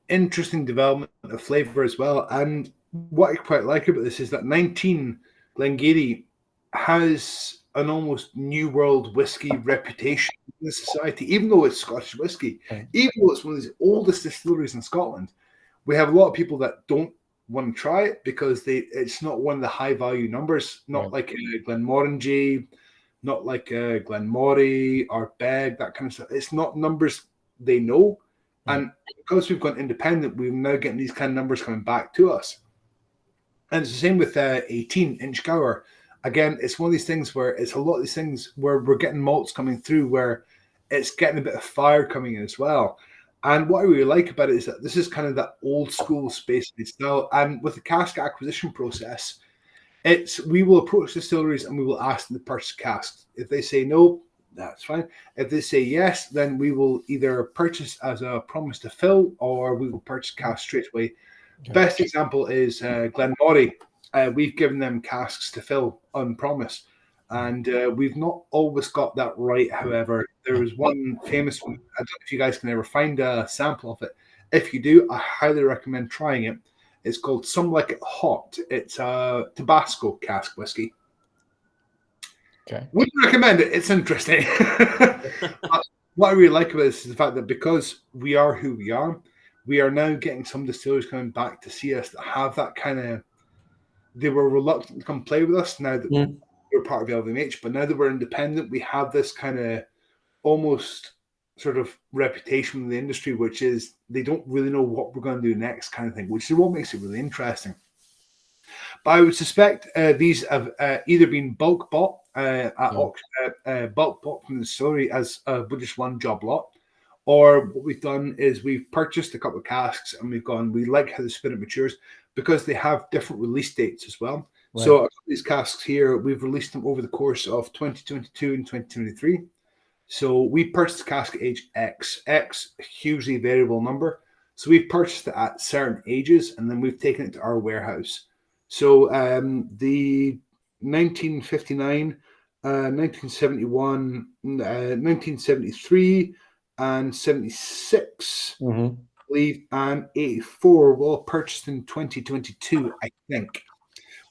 Speaker 2: interesting development of flavor as well. And what I quite like about this is that 19 Glen Geeeeery has an almost new world whiskey reputation in the society, even though it's Scottish whiskey, even though it's one of the oldest distilleries in Scotland. We have a lot of people that don't want to try it because it's not one of the high value numbers, not like Glenmorangie, not like Glenmoray or Beg, that kind of stuff. It's not numbers they know. And because we've gone independent, we're now getting these kind of numbers coming back to us. And it's the same with 18 Inchgower. Again, it's one of these things where it's a lot of these things where we're getting malts coming through where it's getting a bit of fire coming in as well. And what I really like about it is that this is kind of that old school space style. And with the cask acquisition process, we will approach distilleries and we will ask them to purchase casks. If they say no, that's fine. If they say yes, then we will either purchase as a promise to fill or we will purchase casks straight away. Okay. Best example is Glenmoray. We've given them casks to fill on promise, and we've not always got that right. However, there was one famous one. I don't know if you guys can ever find a sample of it. If you do, I highly recommend trying it. It's called Some Like It Hot. It's a Tabasco cask whiskey.
Speaker 9: Okay.
Speaker 2: Wouldn't recommend it. It's interesting. What I really like about this is the fact that because we are who we are now getting some distillers coming back to see us that have that kind of. They were reluctant to come play with us now that we're part of LVMH, but now that we're independent, we have this kind of almost sort of reputation in the industry, which is they don't really know what we're going to do next kind of thing, which is what makes it really interesting. But I would suspect these have either been bulk bought bulk bought from the distillery as just one job lot, or what we've done is we've purchased a couple of casks and we like how the spirit matures because they have different release dates as well. Right. So these casks here, we've released them over the course of 2022 and 2023. So we purchased cask age X, a hugely variable number. So we've purchased it at certain ages and then we've taken it to our warehouse. So the 1959, 1971, 1973, and 76, I believe, and 84 were all purchased in 2022, I think.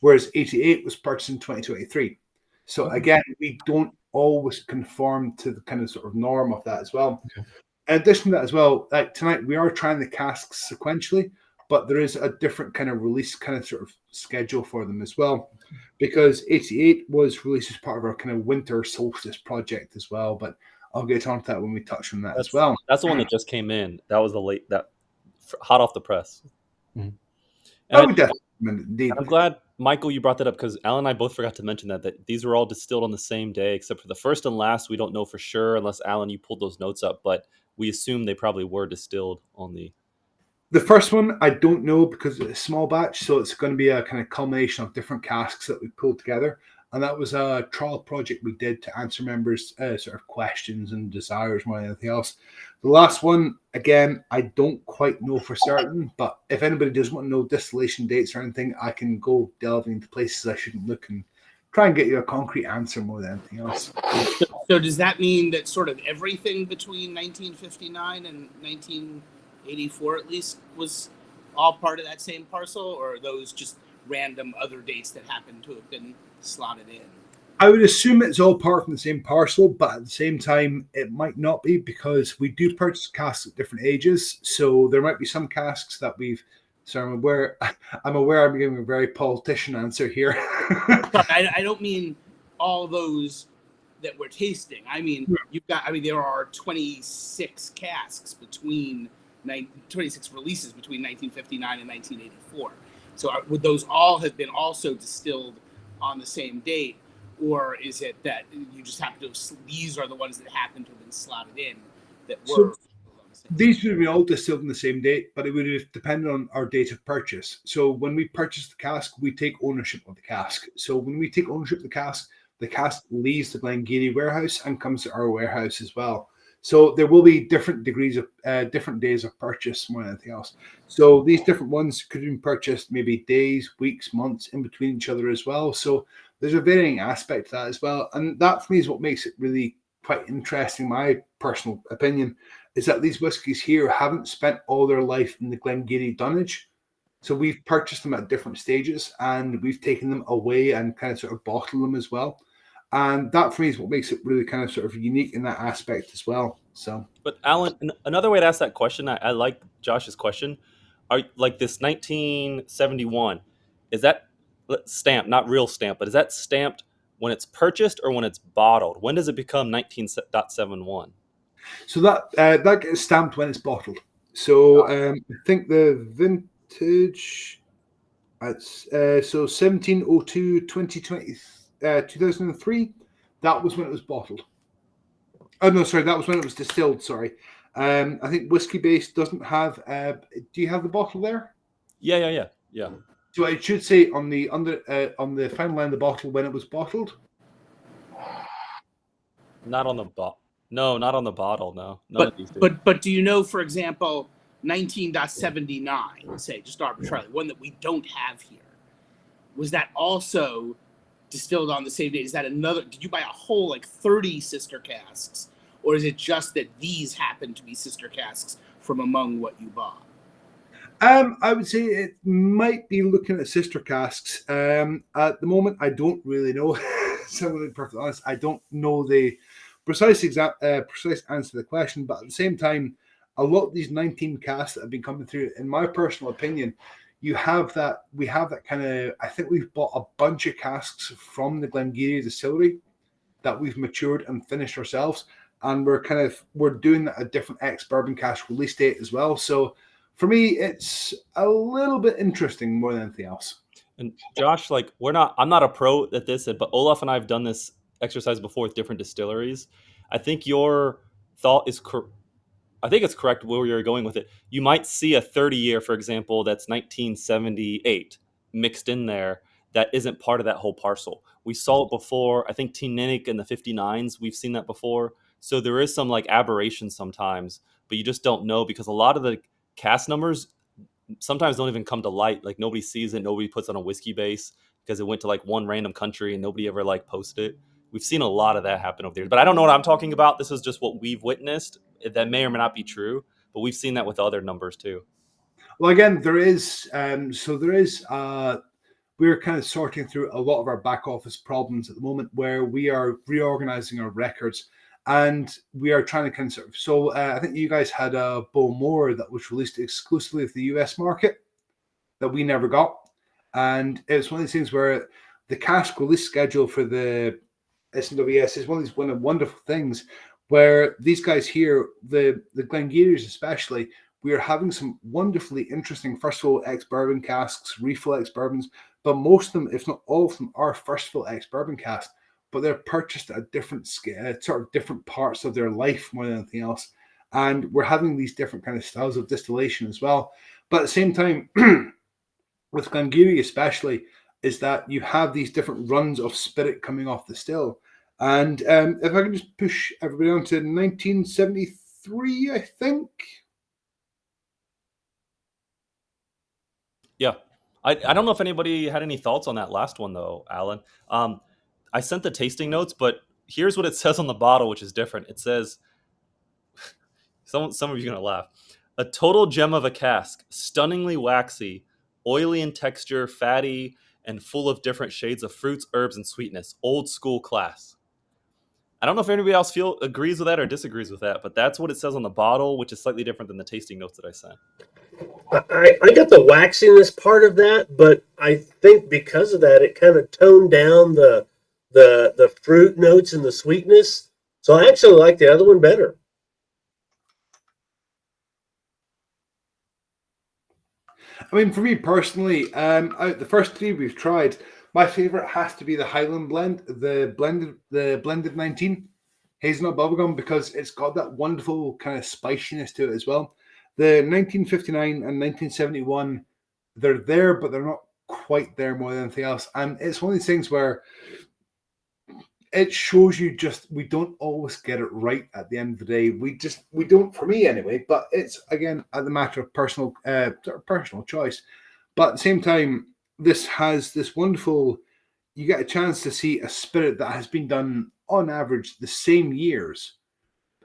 Speaker 2: Whereas 88 was purchased in 2023. So again, we don't always conform to the kind of sort of norm of that as well. Okay. In addition to that as well, like tonight we are trying the casks sequentially, but there is a different kind of release kind of sort of schedule for them as well, because 88 was released as part of our kind of winter solstice project as well. But I'll get on to that when we touch on that as well.
Speaker 1: That's the one that just came in. That was hot off the press.
Speaker 9: Mm-hmm.
Speaker 2: I would definitely indeed.
Speaker 1: I'm glad, Michael, you brought that up, because Alan and I both forgot to mention that these were all distilled on the same day, except for the first and last. We don't know for sure, unless Alan, you pulled those notes up, but we assume they probably were distilled on
Speaker 2: the first one. I don't know, because it's a small batch, so it's going to be a kind of culmination of different casks that we pulled together. And that was a trial project we did to answer members' sort of questions and desires more than anything else. The last one, again, I don't quite know for certain, but if anybody does want to know distillation dates or anything, I can go delving into places I shouldn't look and try and get you a concrete answer more than anything else.
Speaker 7: So does that mean that sort of everything between 1959 and 1984 at least was all part of that same parcel, or are those just random other dates that happen to have been slotted in?
Speaker 2: I would assume it's all part from the same parcel, but at the same time, it might not be, because we do purchase casks at different ages. So there might be some casks that we've. So I'm aware I'm giving a very politician answer here.
Speaker 7: I don't mean all those that we're tasting. I mean, there are 26 casks between 26 releases between 1959 and 1984. So would those all have been also distilled on the same date, or is it that you just happen to, these are the ones that happen to have been slotted in that were?
Speaker 2: These would be all distilled on the same date, but it would have depended on our date of purchase. So when we purchase the cask, we take ownership of the cask. So when we take ownership of the cask leaves the Glen Geeeeery warehouse and comes to our warehouse as well. So there will be different degrees of different days of purchase more than anything else. So these different ones could have been purchased maybe days, weeks, months in between each other as well. So there's a varying aspect to that as well. And that for me is what makes it really quite interesting. My personal opinion is that these whiskies here haven't spent all their life in the Glen Geeeeery dunnage. So we've purchased them at different stages and we've taken them away and kind of sort of bottled them as well. And that for me is what makes it really kind of sort of unique in that aspect as well. So,
Speaker 1: but Alan, another way to ask that question, I like Josh's question. Are like this 1971? Is that stamped? Not real stamp, but is that stamped when it's purchased or when it's bottled? When does it become 19.71?
Speaker 2: So that gets stamped when it's bottled. So I think the vintage, it's so 1702 2020. 2003, that was when it was bottled. Oh no, sorry, that was when it was distilled. Sorry, I think Whiskey Base doesn't have. Do you have the bottle there?
Speaker 1: Yeah.
Speaker 2: So it should say on the final line of the bottle when it was bottled.
Speaker 1: Not on the bottle. No, not on the bottle. No.
Speaker 7: But do you know, for example, 19.79, say just arbitrarily, one that we don't have here, was that also distilled on the same day? Is that another? Did you buy a whole like 30 sister casks, or is it just that these happen to be sister casks from among what you bought?
Speaker 2: I would say it might be looking at sister casks. At the moment, I don't really know. So, to be perfectly honest, I don't know the precise answer to the question. But at the same time, a lot of these 19 casks that have been coming through, in my personal opinion, we have that kind of, I think we've bought a bunch of casks from the Glen Geeeeery distillery that we've matured and finished ourselves. And we're doing a different ex-bourbon cask release date as well. So for me, it's a little bit interesting more than anything else.
Speaker 1: And Josh, like I'm not a pro at this, but Olaf and I have done this exercise before with different distilleries. I think your thought is correct. I think it's correct where you're going with it. You might see a 30-year, for example, that's 1978 mixed in there that isn't part of that whole parcel. We saw it before. I think Teeninic and the 59s, we've seen that before. So there is some like aberration sometimes, but you just don't know because a lot of the cast numbers sometimes don't even come to light. Like nobody sees it. Nobody puts on a whiskey base because it went to like one random country and nobody ever like posted it. We've seen a lot of that happen over there, but I don't know what I'm talking about. This is just what we've witnessed. That may or may not be true, but we've seen that with other numbers too.
Speaker 2: Well, again, there is. We're kind of sorting through a lot of our back office problems at the moment where we are reorganizing our records. And we are trying to kind of sort of, so I think you guys had a Bowmore that was released exclusively for the US market that we never got. And it's one of these things where the cask release schedule for the SMWS is one of these wonderful things where these guys here, the Glen Geeeeeries especially, we are having some wonderfully interesting first fill ex-bourbon casks, refill ex-bourbons, but most of them, if not all of them, are first fill ex-bourbon casks, but they're purchased at different sort of different parts of their life more than anything else. And we're having these different kind of styles of distillation as well. But at the same time, with Glen Geeeeery especially, is that you have these different runs of spirit coming off the still. And if I can just push everybody on to 1973, I think.
Speaker 1: Yeah. I don't know if anybody had any thoughts on that last one, though, Alan. I sent the tasting notes, but here's what it says on the bottle, which is different. It says, some of you are going to laugh, a total gem of a cask, stunningly waxy, oily in texture, fatty, and full of different shades of fruits, herbs, and sweetness. Old school class. I don't know if anybody else agrees with that or disagrees with that, but that's what it says on the bottle, which is slightly different than the tasting notes that I sent.
Speaker 5: I got the waxiness part of that, but I think because of that, it kind of toned down the fruit notes and the sweetness. So I actually like the other one better.
Speaker 2: I mean, for me personally, out the first three we've tried, my favorite has to be the Highland blend, the blended 19 hazelnut bubblegum, because it's got that wonderful kind of spiciness to it as well. The 1959 and 1971, they're there, but they're not quite there more than anything else. And it's one of these things where it shows you just we don't always get it right at the end of the day. We don't, for me anyway. But it's again a matter of personal choice. But at the same time, this has this wonderful. You get a chance to see a spirit that has been done on average the same years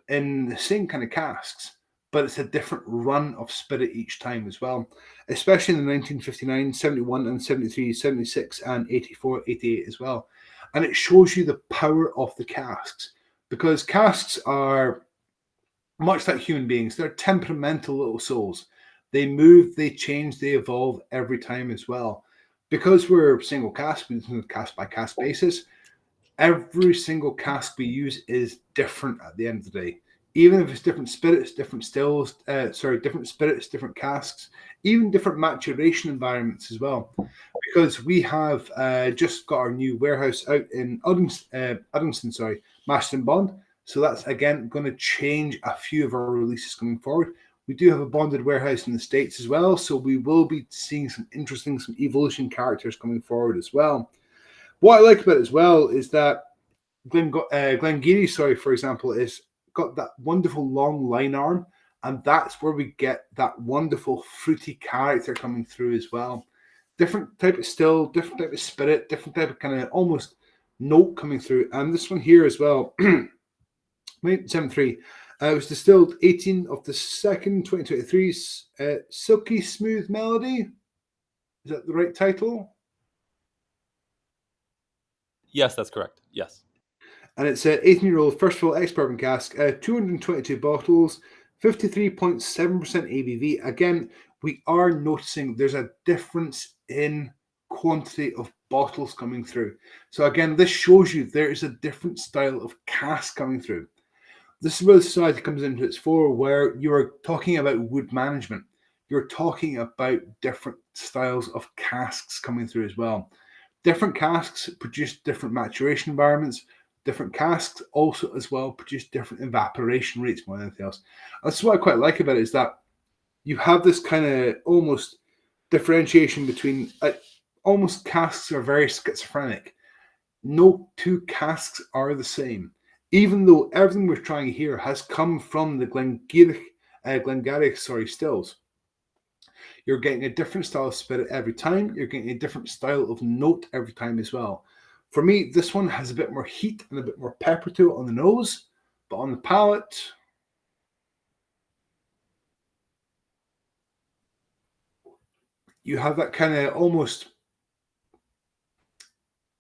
Speaker 2: in the same kind of casks, but it's a different run of spirit each time as well, especially in the 1959, 71, and 73, 76, and 84, 88 as well. And it shows you the power of the casks, because casks are much like human beings. They're temperamental little souls. They move, they change, they evolve every time as well. Because we're single cask, we do cask by cask basis, every single cask we use is different at the end of the day. Even if it's different spirits, different stills, different spirits, different casks, even different maturation environments as well. Because we have just got our new warehouse out in Uddingston, Marston Bond. So that's, again, going to change a few of our releases going forward. We do have a bonded warehouse in the States as well. So we will be seeing some evolution characters coming forward as well. What I like about it as well is that Glen Geeeeery, for example, is got that wonderful long line arm, and that's where we get that wonderful fruity character coming through as well. Different type of still, different type of spirit, different type of kind of almost note coming through. And this one here as well, 1973, it was distilled 18 of the 2nd, 2023, Silky Smooth Melody. Is that the right title?
Speaker 1: Yes, that's correct. Yes.
Speaker 2: And it's an 18-year-old first fill ex-bourbon cask, 222 bottles, 53.7% ABV. Again, we are noticing there's a difference in quantity of bottles coming through. So again, this shows you there is a different style of cask coming through. This is where the society comes into its fore, where you're talking about wood management. You're talking about different styles of casks coming through as well. Different casks produce different maturation environments. Different casks also as well produce different evaporation rates more than anything else. That's what I quite like about it, is that you have this kind of almost differentiation between almost casks are very schizophrenic. No two casks are the same, even though everything we're trying here has come from the Glen Garioch stills. You're getting a different style of spirit every time. You're getting a different style of note every time as well. For me, this one has a bit more heat and a bit more pepper to it on the nose, but on the palate, you have that kind of almost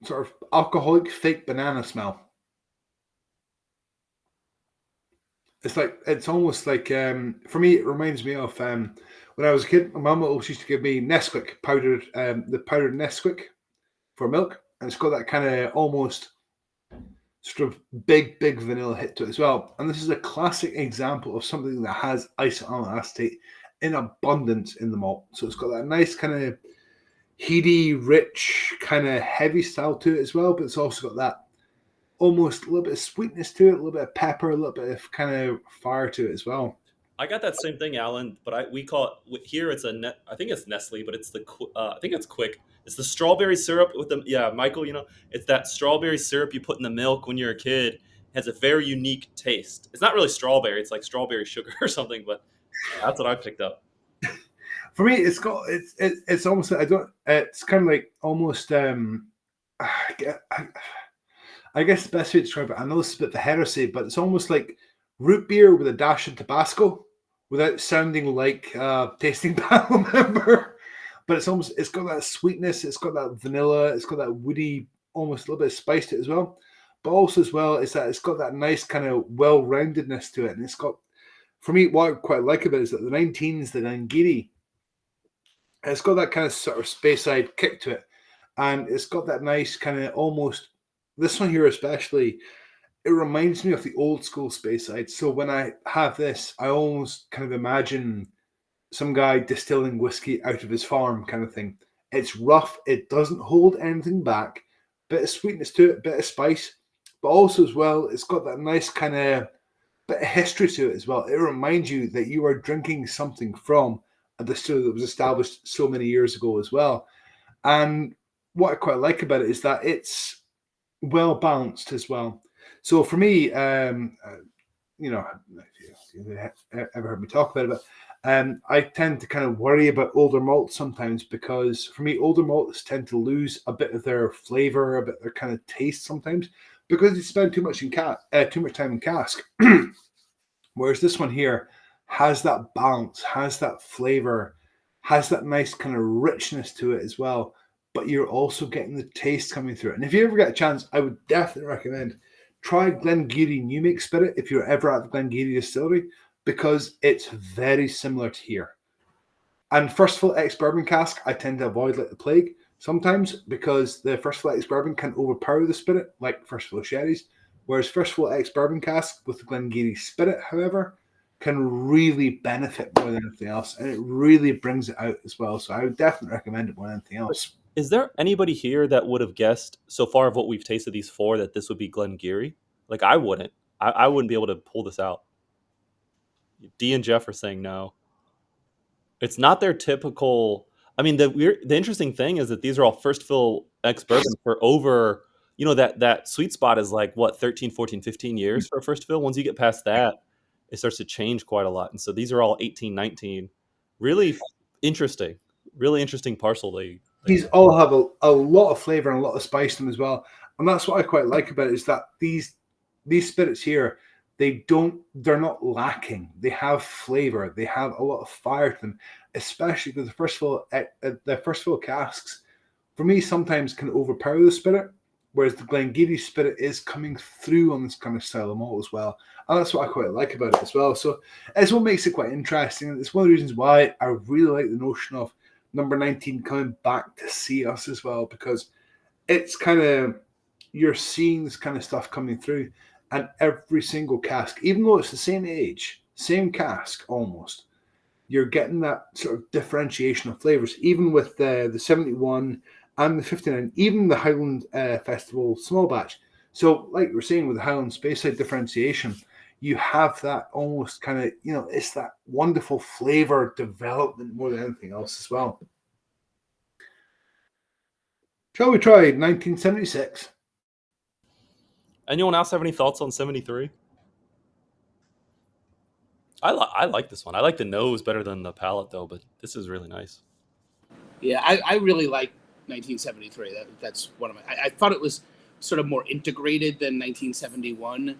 Speaker 2: sort of alcoholic fake banana smell. it's almost like for me it reminds me of when I was a kid. My mum always used to give me Nesquik powdered, the powdered Nesquik for milk, and it's got that kind of almost sort of big vanilla hit to it as well. And this is a classic example of something that has isomalt acetate in abundance in the malt. So it's got that nice kind of heady, rich, kind of heavy style to it as well, but it's also got that almost a little bit of sweetness to it, a little bit of pepper, a little bit of kind of fire to it as well.
Speaker 1: I got that same thing, Alan, but we call it here. It's I think it's Nestle, but it's I think it's Quick. It's the strawberry syrup with the Michael. It's that strawberry syrup you put in the milk when you're a kid. It has a very unique taste. It's not really strawberry; it's like strawberry sugar or something. But that's what I picked up.
Speaker 2: For me, it's almost it's kind of like almost I guess the best way to describe it, I know this is a bit of a heresy, but it's almost like root beer with a dash of Tabasco without sounding like a tasting panel member. But it's got that sweetness, it's got that vanilla, it's got that woody, almost a little bit of spice to it as well. But also as well is that it's got that nice kind of well-roundedness to it. And it's got, for me, what I quite like about it is that the 19's, the Glen Geeeeeery, it's got that kind of sort of Speyside kick to it. And it's got that nice kind of almost, this one here especially, it reminds me of the old school Speyside. So when I have this, I almost kind of imagine some guy distilling whiskey out of his farm kind of thing. It's rough. It doesn't hold anything back. Bit of sweetness to it, bit of spice. But also as well, it's got that nice kind of bit of history to it as well. It reminds you that you are drinking something from a distillery that was established so many years ago as well. And what I quite like about it is that it's well balanced as well. So for me, if you ever heard me talk about it, but I tend to kind of worry about older malts sometimes, because for me, older malts tend to lose a bit of their flavor, a bit of their kind of taste sometimes, because they spend too much time in cask. Whereas this one here has that balance, has that flavor, has that nice kind of richness to it as well. But you're also getting the taste coming through it. And if you ever get a chance, I would definitely recommend try Glen Geeeeeery New Make Spirit if you're ever at the Glen Geeeeeery distillery, because it's very similar to here. And First Fill ex-bourbon cask, I tend to avoid like the plague sometimes, because the First Fill ex-bourbon can overpower the spirit, like First Fill sherries. Whereas First Fill ex-bourbon cask with the Glen Geeeeeery Spirit, however, can really benefit more than anything else, and it really brings it out as well. So I would definitely recommend it more than anything else.
Speaker 1: Is there anybody here that would have guessed so far of what we've tasted these four that this would be Glen Geeeeeery? Like I wouldn't. I wouldn't be able to pull this out. D and Jeff are saying no. It's not their typical. I mean, the interesting thing is that these are all first fill ex-bourbon for over, that sweet spot is like, what, 13, 14, 15 years for a first fill? Once you get past that, it starts to change quite a lot. And so these are all 18, 19. Really interesting parcel.
Speaker 2: These all have a lot of flavor and a lot of spice to them as well. And that's what I quite like about it, is that these spirits here, they're not lacking. They have flavor. They have a lot of fire to them, especially because the first fill casks, for me, sometimes can overpower the spirit, whereas the Glen Geeeeeery Spirit is coming through on this kind of style of malt as well. And that's what I quite like about it as well. So it's what makes it quite interesting. And it's one of the reasons why I really like the notion of number 19 coming back to see us as well, because it's kind of, you're seeing this kind of stuff coming through, and every single cask, even though it's the same age, same cask almost, you're getting that sort of differentiation of flavors, even with the 71 and the 59, even the Highland Festival small batch. So like we're saying with the Highland Speyside differentiation, you have that almost kind of, it's that wonderful flavor development more than anything else as well. Shall we try 1976?
Speaker 1: Anyone else have any thoughts on 73? I like this one. I like the nose better than the palate, though, but this is really nice.
Speaker 7: Yeah, I really like 1973. That's one of my. I thought it was sort of more integrated than 1971.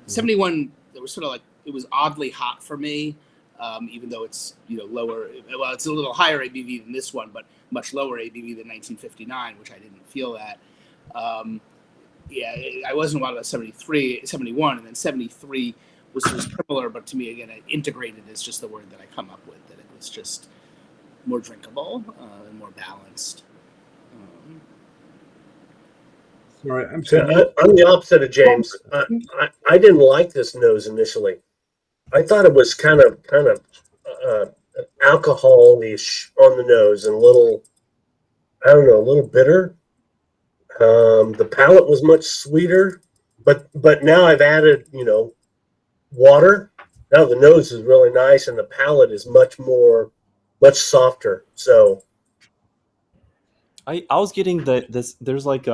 Speaker 7: 71, it was sort of like, it was oddly hot for me, even though it's lower. Well, it's a little higher ABV than this one, but much lower ABV than 1959, which I didn't feel that. yeah, I wasn't wild about 73, 71, and then 73 was sort of similar, but to me, again, integrated is just the word that I come up with, that it was just more drinkable and more balanced.
Speaker 2: Sorry, I'm
Speaker 5: So
Speaker 2: sorry.
Speaker 5: I'm the opposite of James. I didn't like this nose initially. I thought it was kind of alcohol-ish on the nose and a little bitter. The palate was much sweeter, but now I've added, water. Now the nose is really nice and the palate is much softer. So
Speaker 1: I was getting there's like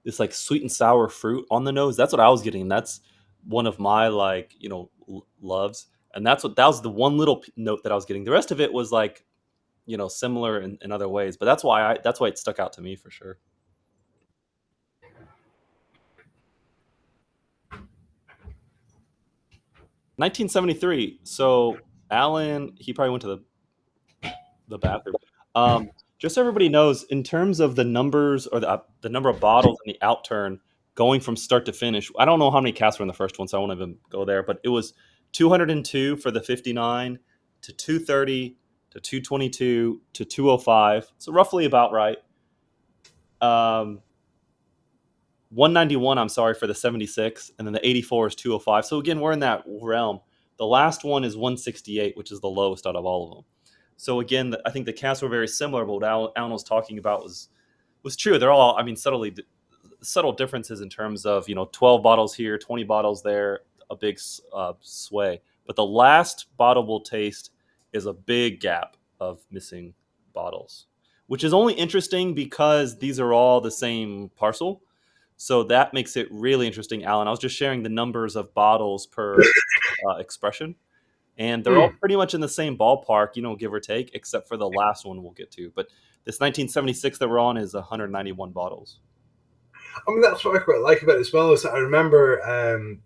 Speaker 1: this like sweet and sour fruit on the nose. That's what I was getting. That's one of my like loves, and that was the one little note that I was getting. The rest of it was like similar in other ways, but that's why it stuck out to me for sure. 1973. So Alan, he probably went to the bathroom. Just so everybody knows, in terms of the numbers or the number of bottles in the outturn going from start to finish, I don't know how many casks were in the first one, so I won't even go there. But it was 202 for the 59 to 230 to 222 to 205. So roughly about right. 191, I'm sorry, for the 76, and then the 84 is 205. So again, we're in that realm. The last one is 168, which is the lowest out of all of them. So again, I think the casks were very similar, but what Alan was talking about was true. They're all, I mean, subtle differences in terms of 12 bottles here, 20 bottles there, a big sway. But the last bottle we'll taste is a big gap of missing bottles, which is only interesting because these are all the same parcel. So that makes it really interesting, Alan. I was just sharing the numbers of bottles per expression, and they're all pretty much in the same ballpark, give or take, except for the last one we'll get to. But this 1976 that we're on is 191 bottles.
Speaker 2: I mean, that's what I quite like about it as well, is that I remember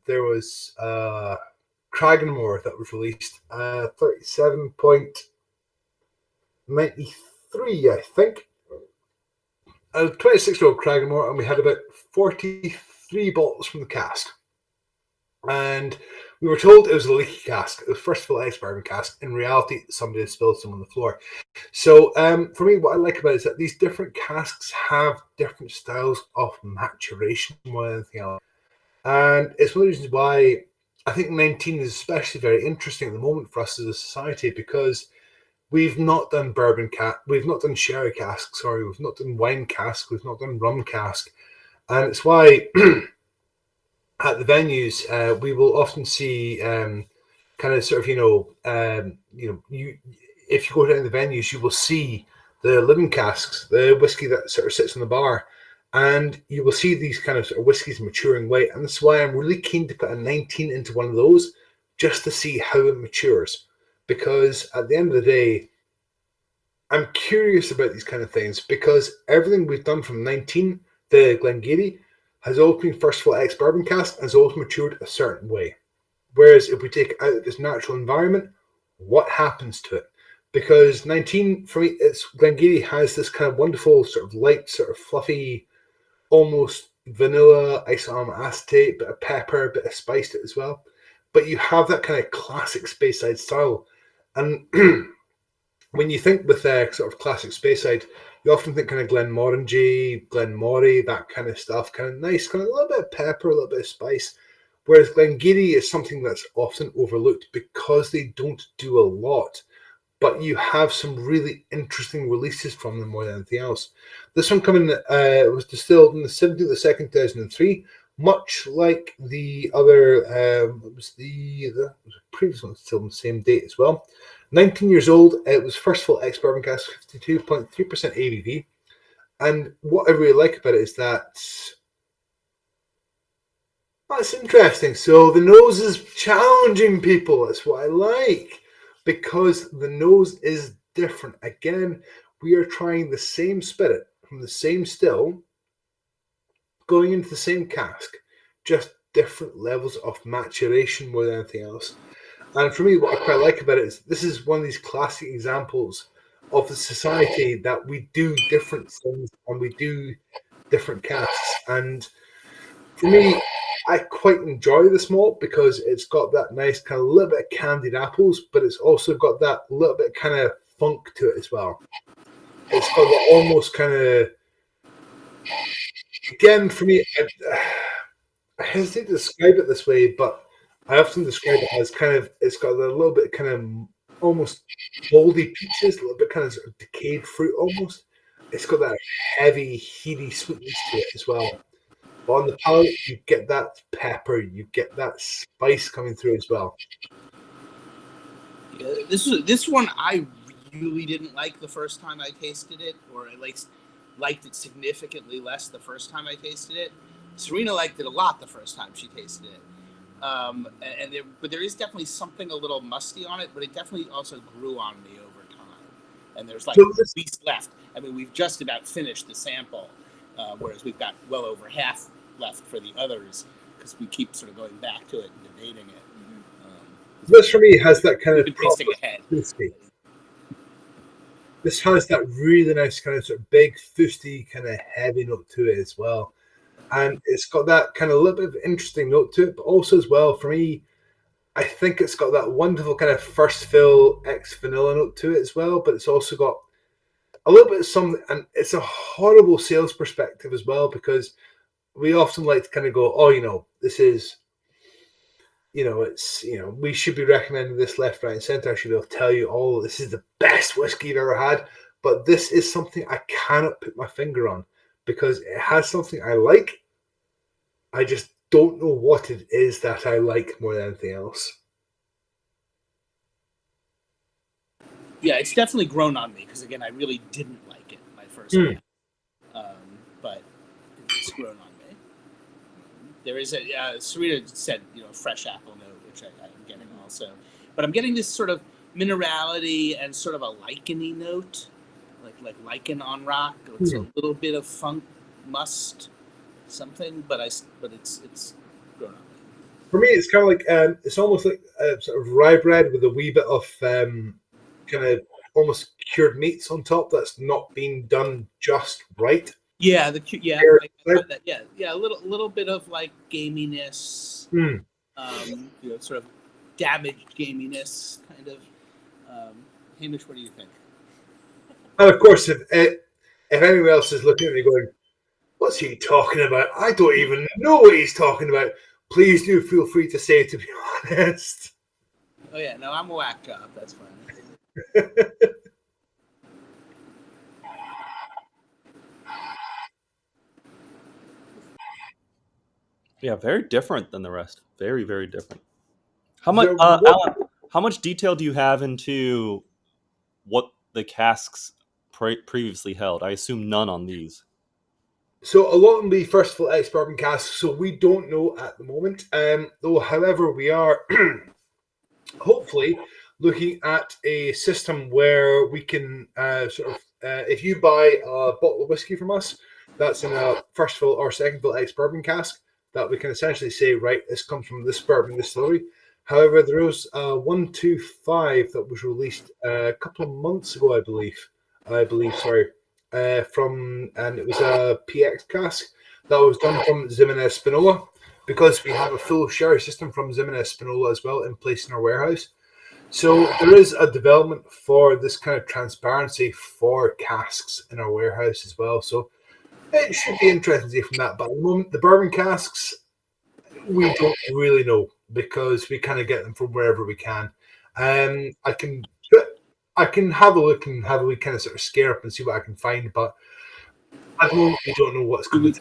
Speaker 2: there was Cragganmore that was released, 37.93, I think. A 26-year-old Cragganmore, and we had about 43 bottles from the cask. And we were told it was a leaky cask. It was first of all ex-bourbon cask. In reality, somebody had spilled some on the floor. So for me, what I like about it is that these different casks have different styles of maturation more than anything else. And it's one of the reasons why I think 19 is especially very interesting at the moment for us as a society, because we've not done we've not done sherry cask, we've not done wine cask, we've not done rum cask. And it's why at the venues, we will often see kind of sort of, if you go down the venues, you will see the living casks, the whiskey that sort of sits on the bar, and you will see these kind of sort of whiskies maturing away. And that's why I'm really keen to put a 19 into one of those, just to see how it matures. Because at the end of the day, I'm curious about these kind of things, because everything we've done from 19, the Glen Geeeeery, has always been first of all ex-bourbon cask, has always matured a certain way. Whereas if we take it out of this natural environment, what happens to it? Because 19, for me, Glen Geeeeery has this kind of wonderful sort of light, sort of fluffy, almost vanilla, isomalt acetate, bit of pepper, bit of spice to it as well. But you have that kind of classic Speyside style. And when you think with sort of classic Speyside, you often think kind of Glenmorangie, Glenmoray, that kind of stuff, kind of nice, kind of a little bit of pepper, a little bit of spice. Whereas Glen Geeeeery is something that's often overlooked because they don't do a lot. But you have some really interesting releases from them more than anything else. This one was distilled on the 17th of the 2nd, 2003, much like the other, the previous one, still on the same date as well. 19 years old, it was first of all ex-bourbon cask, 52.3% ABV. And what I really like about it is that's interesting. So the nose is challenging people. That's what I like, because the nose is different. Again, we are trying the same spirit from the same still, going into the same cask, just different levels of maturation more than anything else. And for me, what I quite like about it is this is one of these classic examples of the society that we do different things and we do different casks. And For me, I quite enjoy this malt because it's got that nice kind of little bit of candied apples, but it's also got that little bit kind of funk to it as well. It's got that almost kind of, again, for me, I hesitate to describe it this way, but I often describe it as kind of, it's got a little bit kind of almost moldy peaches, a little bit kind of, sort of decayed fruit almost. It's got that heavy, heady sweetness to it as well. But on the palate, you get that pepper, you get that spice coming through as well.
Speaker 7: Yeah, this one I really didn't like the first time I tasted it, or at least liked it significantly less the first time I tasted it. Serena liked it a lot the first time she tasted it. But there is definitely something a little musty on it, but it definitely also grew on me over time. And there's like a piece left. I mean, we've just about finished the sample, whereas we've got well over half left for the others because we keep sort of going back to it and debating it.
Speaker 2: This for me has that kind of
Speaker 7: tasting ahead.
Speaker 2: This has that really nice kind of sort of big, fusty, kind of heavy note to it as well. And it's got that kind of little bit of interesting note to it, but also as well, for me, I think it's got that wonderful kind of first fill ex-vanilla note to it as well, but it's also got a little bit of something, and it's a horrible sales perspective as well, because we often like to kind of go, oh, this is, we should be recommending this left, right, and center. I should be able to tell you, oh, this is the best whiskey you've ever had, but this is something I cannot put my finger on, because it has something I like. I just don't know what it is that I like more than anything else.
Speaker 7: Yeah, it's definitely grown on me because, again, I really didn't like it my first time. But it's grown on me. There is Serena said, fresh apple note, which I'm getting also. But I'm getting this sort of minerality and sort of a lichen-y note, like lichen on rock. It's a little bit of funk, must, something, but it's grown on me.
Speaker 2: For me, it's kind of like it's almost like sort of rye bread with a wee bit of kind of almost cured meats on top that's not being done just right.
Speaker 7: Yeah, a little bit of like gaminess, sort of damaged gaminess, kind of. Hamish, what do you think?
Speaker 2: And of course, if anyone else is looking at me going, what's he talking about? I don't even know what he's talking about. Please do feel free to say, to be honest.
Speaker 7: Oh yeah, no, I'm a whack job. That's fine.
Speaker 1: Yeah, very different than the rest. Very, very different. How much, Alan? How much detail do you have into what the casks previously held? I assume none on these.
Speaker 2: So a lot of them be first of all ex-bourbon casks, so we don't know at the moment. Though, however, we are hopefully looking at a system where we can if you buy a bottle of whiskey from us, that's in a first fill or second fill ex-bourbon cask, that we can essentially say, right, this comes from this bourbon distillery. However, there was 125 that was released a couple of months ago, I believe, and it was a PX cask that was done from Ximenez Spinola, because we have a full sherry system from Ximenez Spinola as well in place in our warehouse. So there is a development for this kind of transparency for casks in our warehouse as well. So it should be interesting to see from that. But at the moment, the bourbon casks, we don't really know, because we kind of get them from wherever we can. I can have a look and have a wee kind of sort of scare up and see what I can find, but at the moment we don't know what's coming.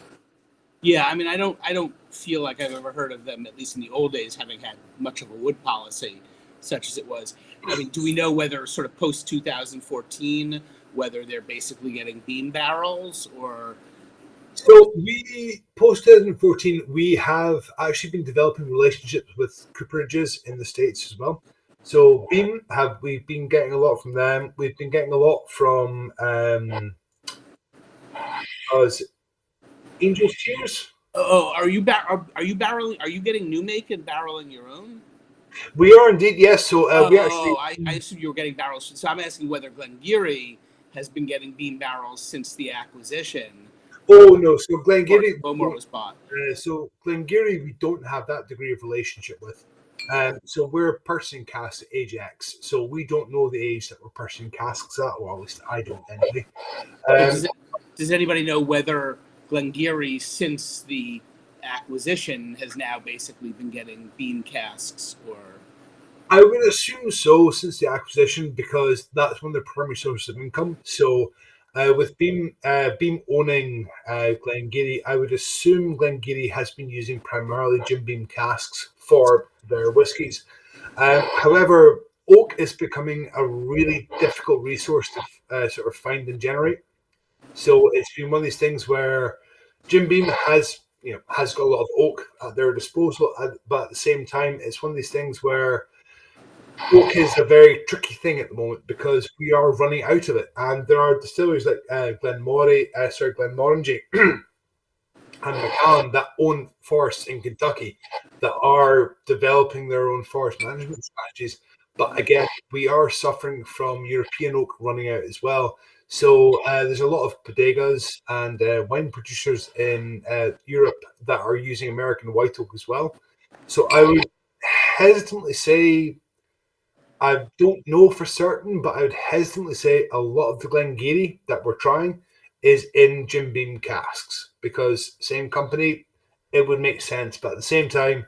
Speaker 7: Yeah, I mean, I don't feel like I've ever heard of them, at least in the old days, having had much of a wood policy such as it was. I mean, do we know whether sort of post 2014, whether they're basically getting beam barrels or?
Speaker 2: So we post 2014, we have actually been developing relationships with cooperages in the States as well. So Beam we've been getting a lot from them. We've been getting a lot from Angel's Cheers.
Speaker 7: Oh, are you barreling? Are you getting new make and barreling your own?
Speaker 2: We are indeed, yes. So we actually.
Speaker 7: I assume you were getting barrels. So I'm asking whether Glen Geeeeery has been getting beam barrels since the acquisition.
Speaker 2: Oh no, so Glen Geeeeery.
Speaker 7: Bowmore was bought.
Speaker 2: So Glen Geeeeery, we don't have that degree of relationship with. So we're purchasing casks at age X. So we don't know the age that we're purchasing casks at, or at least I don't anyway.
Speaker 7: Does anybody know whether Glen Geeeeery, since the acquisition, has now basically been getting beam casks? Or
Speaker 2: I would assume so, since the acquisition, because that's one of their primary sources of income. So with Beam owning Glen Geeeeery, I would assume Glen Geeeeery has been using primarily Jim Beam casks for their whiskies. However, oak is becoming a really difficult resource to sort of find and generate. So it's been one of these things where Jim Beam has got a lot of oak at their disposal, but at the same time, it's one of these things where oak is a very tricky thing at the moment because we are running out of it, and there are distilleries like Glenmorangie and Macallan that own forests in Kentucky that are developing their own forest management strategies. But again, we are suffering from European oak running out as well. So there's a lot of bodegas and wine producers in Europe that are using American white oak as well. So I would hesitantly say, I don't know for certain, but I would hesitantly say a lot of the Glen Geeeeery that we're trying is in Jim Beam casks, because same company, it would make sense. But at the same time,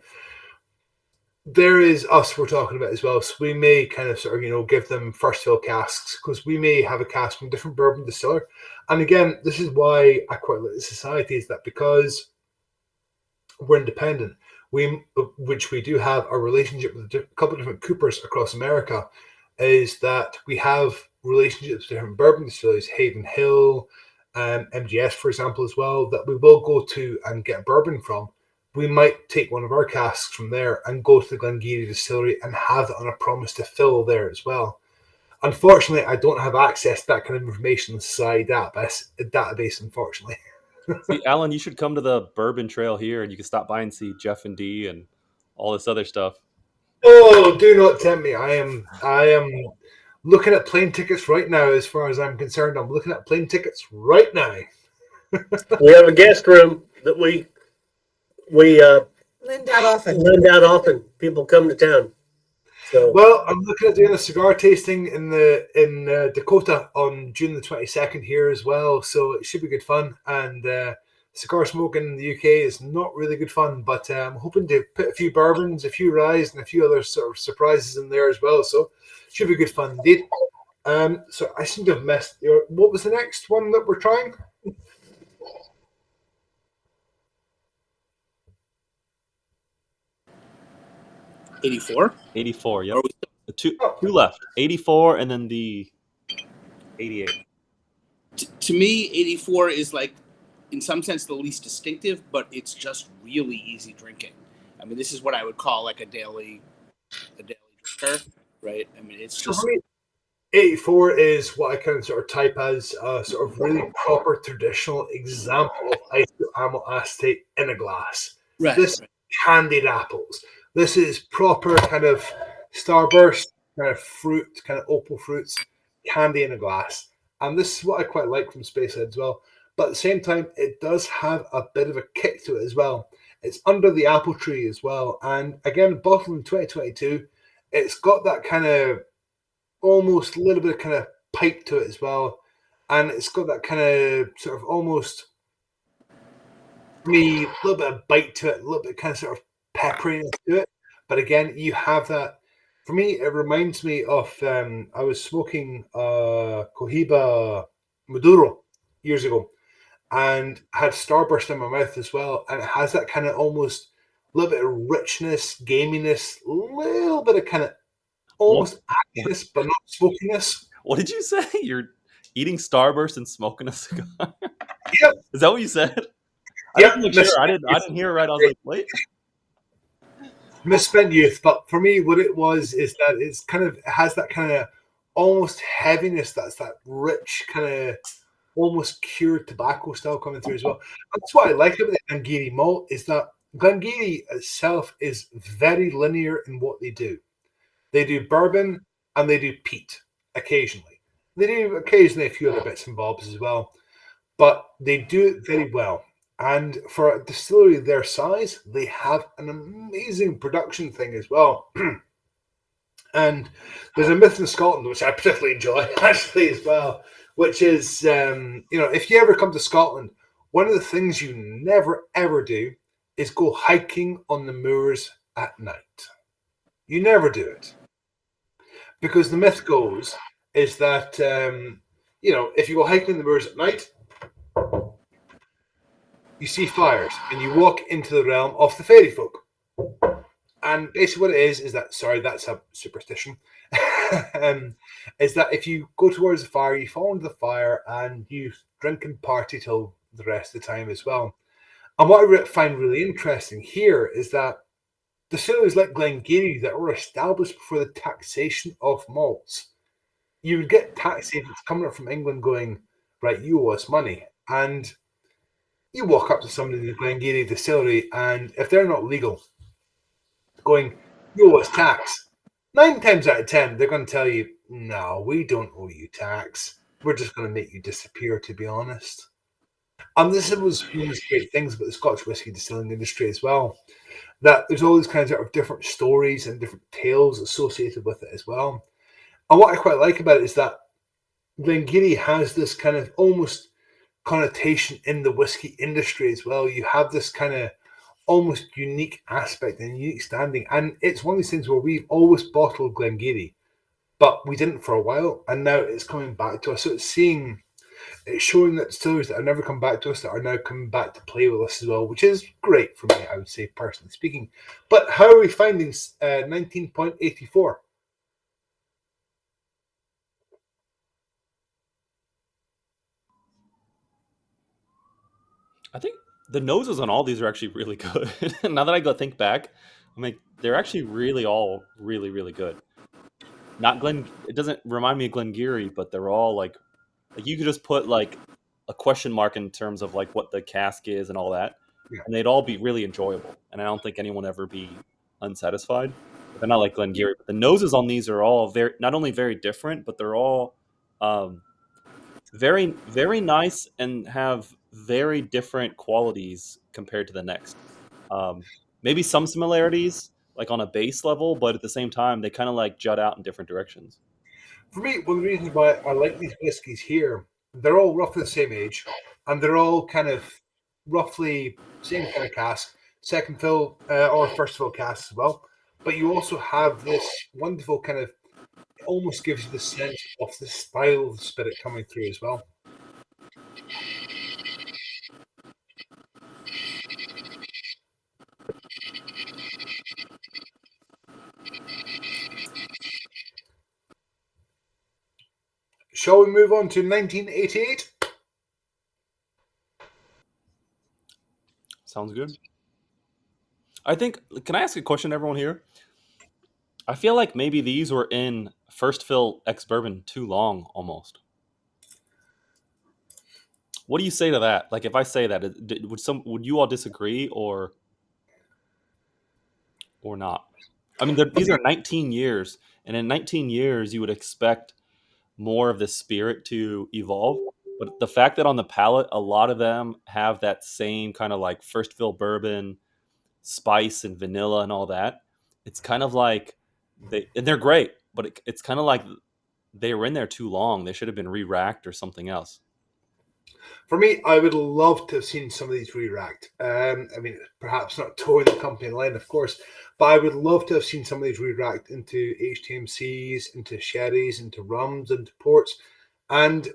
Speaker 2: there is us we're talking about as well. So we may kind of sort of, give them first fill casks, because we may have a cask from a different bourbon distiller. And again, this is why I quite like the society, is that because we're independent, which we do have a relationship with a couple of different coopers across America, is that we have relationships with different bourbon distilleries, Haven Hill, MGS, for example, as well, that we will go to and get bourbon from. We might take one of our casks from there and go to the Glen Geeeeery distillery and have it on a promise to fill there as well. Unfortunately, I don't have access to that kind of information in the society database, unfortunately.
Speaker 1: See, Alan, you should come to the Bourbon Trail here, and you can stop by and see Jeff and Dee and all this other stuff.
Speaker 2: Oh, do not tempt me. I am looking at plane tickets right now. As far as I'm concerned, I'm looking at plane tickets right now.
Speaker 5: We have a guest room that we
Speaker 6: Lend out often.
Speaker 5: lend out often. People come to town. So
Speaker 2: Well, I'm looking at doing a cigar tasting in Dakota on June the 22nd here as well, so it should be good fun. And cigar smoking in the UK is not really good fun, but I'm hoping to put a few bourbons, a few ryes, and a few other sort of surprises in there as well. So it should be good fun indeed. So I seem to have missed what was the next one that we're trying?
Speaker 7: '84.
Speaker 1: 84, yep.
Speaker 7: Or we-
Speaker 1: Two left. 84 and then the 88.
Speaker 7: To me, '84 is like, in some sense, the least distinctive, but it's just really easy drinking. I mean, this is what I would call like a daily drinker, right? I mean, it's
Speaker 2: So
Speaker 7: just
Speaker 2: for me, 84 is what I kind of sort of type as a sort of really proper traditional example of isoamyl acetate in a glass.
Speaker 7: right.
Speaker 2: This candied apples. This is proper kind of starburst, kind of fruit, kind of opal fruits, candy in a glass. And this is what I quite like from Spacehead as well. But at the same time, it does have a bit of a kick to it as well. It's under the apple tree as well. And again, bottled in 2022, it's got that kind of almost a little bit of kind of pipe to it as well. And it's got that kind of sort of almost, for me, a little bit of bite to it, a little bit kind of sort of pepperiness to it. But again, you have that. For me, it reminds me of I was smoking Cohiba Maduro years ago, and had Starburst in my mouth as well, and it has that kind of almost a little bit of richness, gaminess, a little bit of kind of almost actiness, but not smokiness.
Speaker 1: What did you say? You're eating Starburst and smoking a cigar?
Speaker 2: Yep.
Speaker 1: Is that what you said?
Speaker 2: Yep.
Speaker 1: I didn't hear it right. I was like, wait.
Speaker 2: Misspent youth, but for me, what it was is that it's kind of, it has that kind of almost heaviness. That's that rich kind of almost cured tobacco style coming through as well. That's what I like about the Glen Geeeeery malt, is that Glen Geeeeery itself is very linear in what they do. They do bourbon and they do peat occasionally. They do occasionally a few other bits and bobs as well. but they do it very well. And for a distillery their size, they have an amazing production thing as well. And there's a myth in Scotland, which I particularly enjoy, actually, as well, which is, if you ever come to Scotland, one of the things you never, ever do is go hiking on the moors at night. You never do it. Because the myth goes is that, if you go hiking on the moors at night, you see fires and you walk into the realm of the fairy folk. And basically what it is that, sorry, that's a superstition, is that if you go towards the fire, you fall into the fire and you drink and party till the rest of the time as well. And what I find really interesting here is that distilleries like Glen Geeeeery that were established before the taxation of malts, you would get tax agents coming up from England going, right, you owe us money. And you walk up to somebody in the Glen Geeeeery distillery, and if they're not legal, going, you owe us tax. 9 times out of 10, they're going to tell you, no, we don't owe you tax. We're just going to make you disappear, to be honest. And this was one of the great things about the Scotch whisky distilling industry as well, that there's all these kinds of different stories and different tales associated with it as well. And what I quite like about it is that Glen Geeeeery has this kind of almost connotation in the whiskey industry as well. You have this kind of almost unique aspect and unique standing. And it's one of these things where we've always bottled Glen Geeeeery, but we didn't for a while. And now it's coming back to us. So it's showing that distilleries that have never come back to us that are now coming back to play with us as well, which is great for me, I would say, personally speaking. But how are we finding 19.84?
Speaker 1: I think the noses on all these are actually really good. Now that I go think back, I mean, they're actually really all really, really good. It doesn't remind me of Glen Geeeeery, but they're all like you could just put like a question mark in terms of like what the cask is and all that,
Speaker 2: Yeah.
Speaker 1: and they'd all be really enjoyable. And I don't think anyone would ever be unsatisfied. But they're not like Glen Geeeeery. But the noses on these are all not only very different, but they're all very, very nice and have very different qualities compared to the next. Maybe some similarities, like on a base level, but at the same time, they kind of like jut out in different directions.
Speaker 2: For me, one of the reasons why I like these whiskies here, they're all roughly the same age, and they're all kind of roughly same kind of cask, second fill or first fill cask as well. But you also have this wonderful kind of, it almost gives you the sense of the style of the spirit coming through as well. Shall we move on to 1988?
Speaker 1: Sounds good. I think, can I ask a question, everyone here? I feel like maybe these were in first fill ex bourbon too long almost. What do you say to that? Like, if I say that, would you all disagree or not? I mean, these are 19 years, and in 19 years, you would expect more of the spirit to evolve. But the fact that on the palate, a lot of them have that same kind of like first fill bourbon, spice and vanilla and all that, it's kind of like they're great, but it's kind of like they were in there too long. They should have been re-racked or something else.
Speaker 2: For me, I would love to have seen some of these re-racked. I mean, perhaps not towing the company line, of course, but I would love to have seen some of these re-racked into HTMCs, into sherries, into rums, into ports. And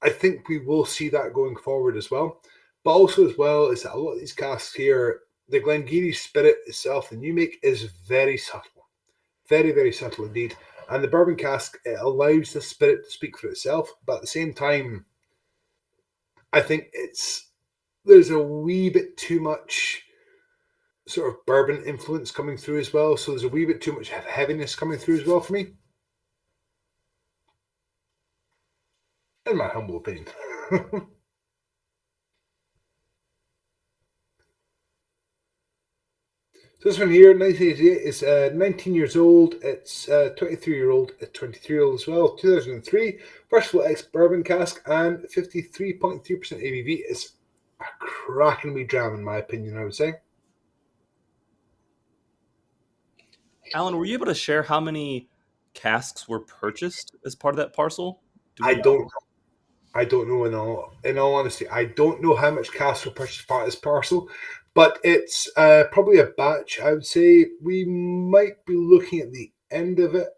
Speaker 2: I think we will see that going forward as well. But also as well is that a lot of these casks here, the Glen Geeeeery spirit itself, the new make is very subtle. Very, very subtle indeed. And the bourbon cask, it allows the spirit to speak for itself. But at the same time, I think there's a wee bit too much sort of bourbon influence coming through as well. So there's a wee bit too much heaviness coming through as well for me. In my humble opinion. So this one here, 1988, is 19 years old. It's 23-year-old, 23-year-old as well. 2003, first full ex-bourbon cask, and 53.3% ABV. It's a cracking wee dram, in my opinion, I would say.
Speaker 1: Alan, were you able to share how many casks were purchased as part of that parcel?
Speaker 2: I don't know in all honesty. I don't know how much casks were purchased part of this parcel, but it's probably a batch. I would say we might be looking at the end of it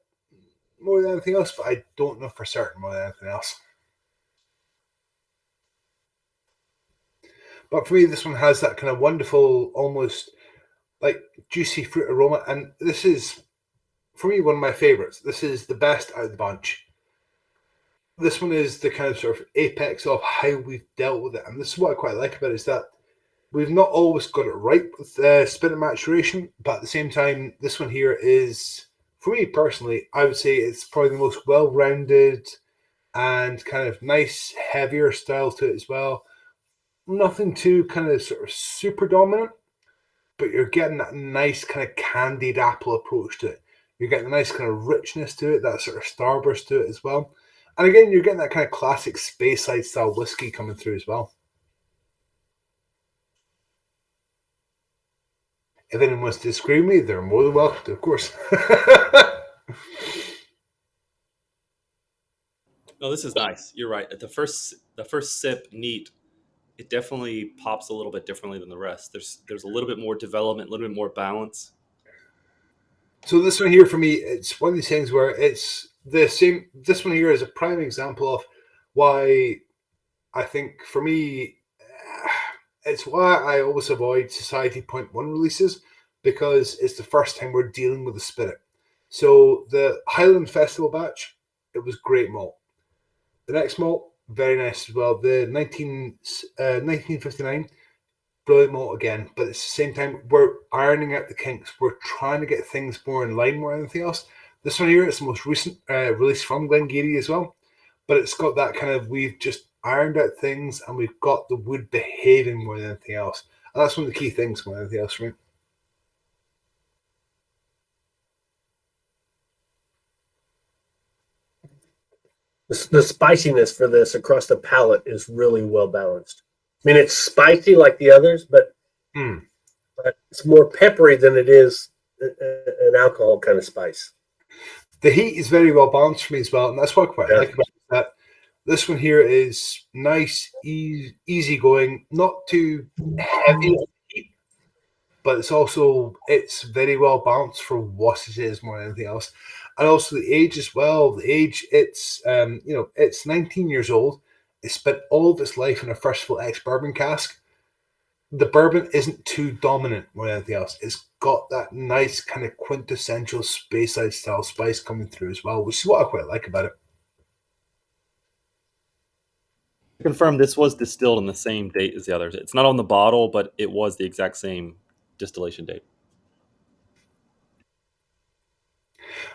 Speaker 2: more than anything else, but I don't know for certain more than anything else. But for me, this one has that kind of wonderful, almost like juicy fruit aroma, and this is, for me, one of my favorites. This is the best out of the bunch. This one is the kind of sort of apex of how we've dealt with it, and this is what I quite like about it, is that we've not always got it right with spirit maturation, but at the same time, this one here is, for me personally, I would say it's probably the most well-rounded and kind of nice, heavier style to it as well. Nothing too kind of sort of super dominant, but you're getting that nice kind of candied apple approach to it. You're getting a nice kind of richness to it, that sort of starburst to it as well. And again, you're getting that kind of classic Speyside style whiskey coming through as well. If anyone wants to disagree with me, they're more than welcome to, of course.
Speaker 1: No, this is nice. You're right. At the first sip, neat. It definitely pops a little bit differently than the rest. There's a little bit more development, a little bit more balance.
Speaker 2: So this one here for me, it's one of these things where it's the same. This one here is a prime example of why I think for me, it's why I always avoid Society 0.1 releases, because it's the first time we're dealing with the spirit. So the Highland Festival batch, it was great malt. The next malt, very nice as well. The 1959, brilliant malt again. But at the same time, we're ironing out the kinks. We're trying to get things more in line more than anything else. This one here is the most recent release from Glen Geeeeery as well. But it's got that kind of, we've just ironed out things and we've got the wood behaving more than anything else. And that's one of the key things more than anything else for me.
Speaker 5: The spiciness for this across the palate is really well balanced. I mean, it's spicy like the others, but it's more peppery than it is an alcohol kind of spice.
Speaker 2: The heat is very well balanced for me as well, and that's what I quite like about it, that this one here is nice, easy going, not too heavy, but it's very well balanced for what it is more than anything else. And also the age as well. The age, it's it's 19 years old. It spent all of its life in a first full ex-bourbon cask. The bourbon isn't too dominant more than anything else. It's got that nice kind of quintessential Speyside style spice coming through as well, which is what I quite like about it.
Speaker 1: Confirm this was distilled on the same date as the others. It's not on the bottle, but it was the exact same distillation date.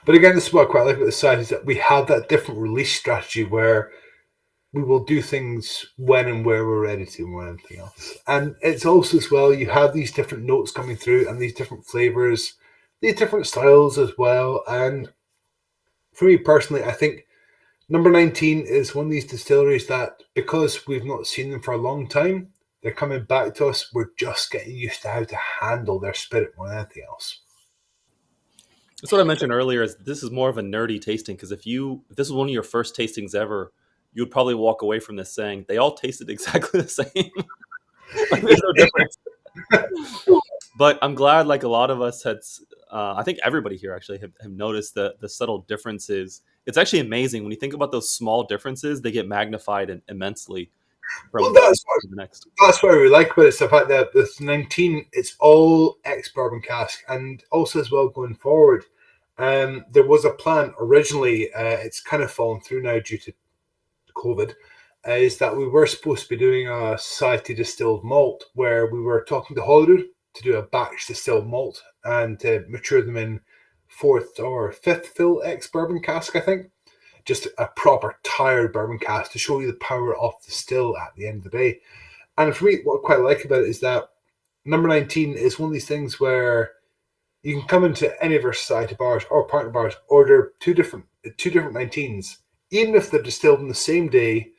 Speaker 2: But again, this is what I quite like about the site, is that we have that different release strategy where we will do things when and where we're ready to, more than anything else. And it's also as well, you have these different notes coming through and these different flavors, these different styles as well. And for me personally, I think number 19 is one of these distilleries that, because we've not seen them for a long time, they're coming back to us. We're just getting used to how to handle their spirit more than anything else.
Speaker 1: That's what I mentioned earlier. Is this is more of a nerdy tasting, because if this was one of your first tastings ever, you would probably walk away from this saying they all tasted exactly the same. Like, there's no difference. But I'm glad, like a lot of us had, I think everybody here actually have noticed the subtle differences. It's actually amazing when you think about those small differences; they get magnified immensely.
Speaker 2: Well, that's what I really like about it. It's the fact that this 19, it's all ex-bourbon cask, and also as well going forward, there was a plan originally. It's kind of fallen through now due to COVID. Is that we were supposed to be doing a society distilled malt, where we were talking to Holyrood to do a batch distilled malt and to mature them in 4th or 5th fill ex-bourbon cask, I think. Just a proper tired bourbon cask to show you the power of the still at the end of the day. And for me, what I quite like about it is that number 19 is one of these things where You can come into any of our society bars or partner bars, order two different 19s. Even if they're distilled on the same day,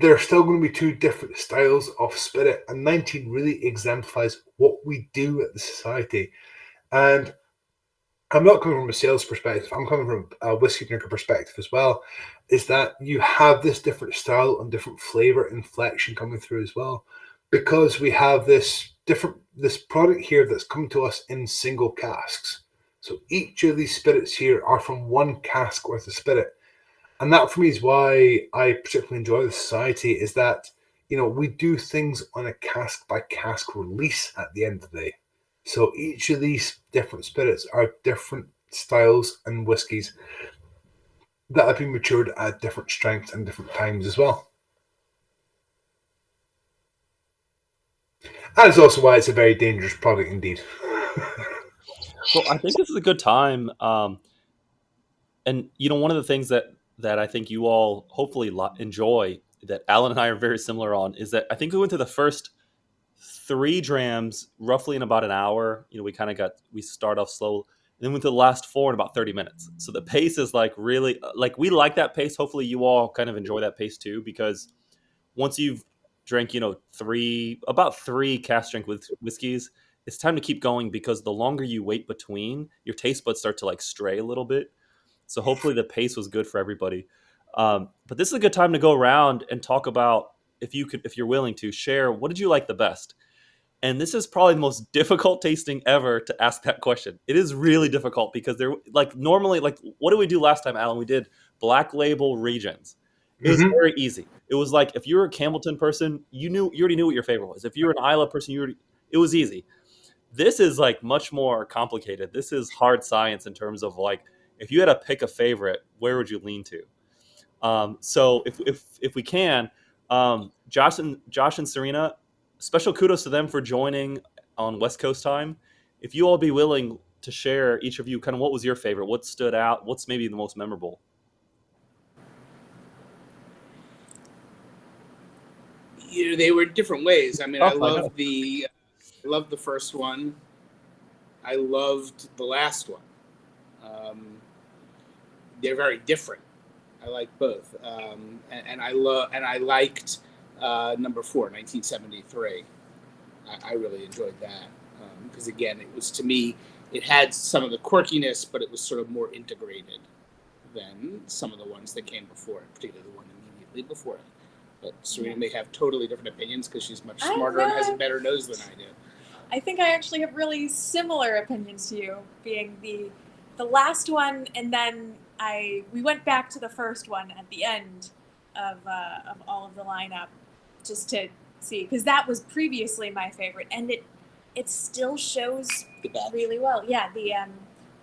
Speaker 2: they're still going to be two different styles of spirit. And 19 really exemplifies what we do at the society. And I'm not coming from a sales perspective. I'm coming from a whiskey drinker perspective as well. Is that you have this different style and different flavor inflection coming through as well, because we have this product here that's coming to us in single casks. So each of these spirits here are from one cask worth of spirit, and that for me is why I particularly enjoy the society. Is that we do things on a cask by cask release at the end of the day. So each of these different spirits are different styles and whiskies that have been matured at different strengths and different times as well. And it's also why it's a very dangerous product indeed.
Speaker 1: Well, I think this is a good time. And one of the things that I think you all hopefully enjoy, that Alan and I are very similar on, is that I think we went to the first 3 drams roughly in about an hour. We start off slow, and then went to the last 4 in about 30 minutes. So the pace is really we like that pace. Hopefully you all kind of enjoy that pace too, because once you've drank, 3 cask strength whiskeys, it's time to keep going, because the longer you wait between, your taste buds start to stray a little bit. So hopefully the pace was good for everybody. But this is a good time to go around and talk about, if you're willing to share, what did you like the best? And this is probably the most difficult tasting ever to ask that question. It is really difficult, because they're normally, what did we do last time, Alan? We did Black Label regions. It was very easy. It was if you were a Campbellton person, you already knew what your favorite was. If you were an Isla person, it was easy. This is much more complicated. This is hard science in terms of if you had to pick a favorite, where would you lean to? So if we can, Josh and Serena, special kudos to them for joining on West Coast time. If you all be willing to share, each of you, kind of what was your favorite, what stood out, what's maybe the most memorable?
Speaker 7: They were different ways. I mean, I loved the first one. I loved the last one. They're very different. I like both, and I liked number 4, 1973. I really enjoyed that, because again, it was, to me, it had some of the quirkiness, but it was sort of more integrated than some of the ones that came before it, particularly the one immediately before it. But Serena may have totally different opinions, because she's much smarter and has a better nose than I do.
Speaker 4: I think I actually have really similar opinions to you, being the last one, and then we went back to the first one at the end of all of the lineup, just to see, because that was previously my favorite, and it still shows really well. Yeah,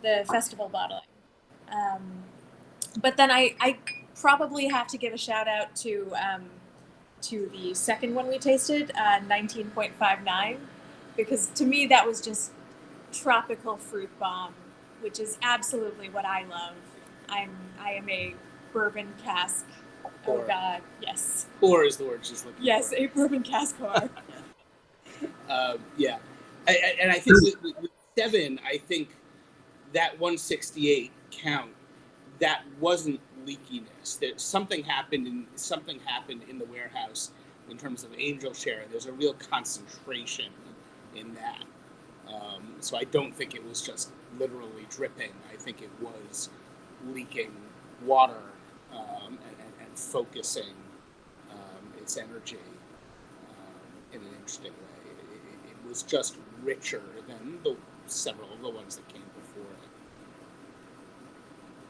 Speaker 4: the festival bottling. But then I probably have to give a shout out to the second one we tasted, 19.59, because to me that was just tropical fruit bomb, which is absolutely what I love. I am a bourbon cask. Oh God, yes.
Speaker 7: Whore is the word she's looking for.
Speaker 4: Yes, a bourbon cask whore.
Speaker 7: Yeah, and I think with 7, I think that 168 count, that wasn't leakiness. Something happened in the warehouse in terms of angel share. There's a real concentration in that. So I don't think it was just literally dripping. I think it was leaking water and focusing its energy in an interesting way. It was just richer than several of the ones that came before it.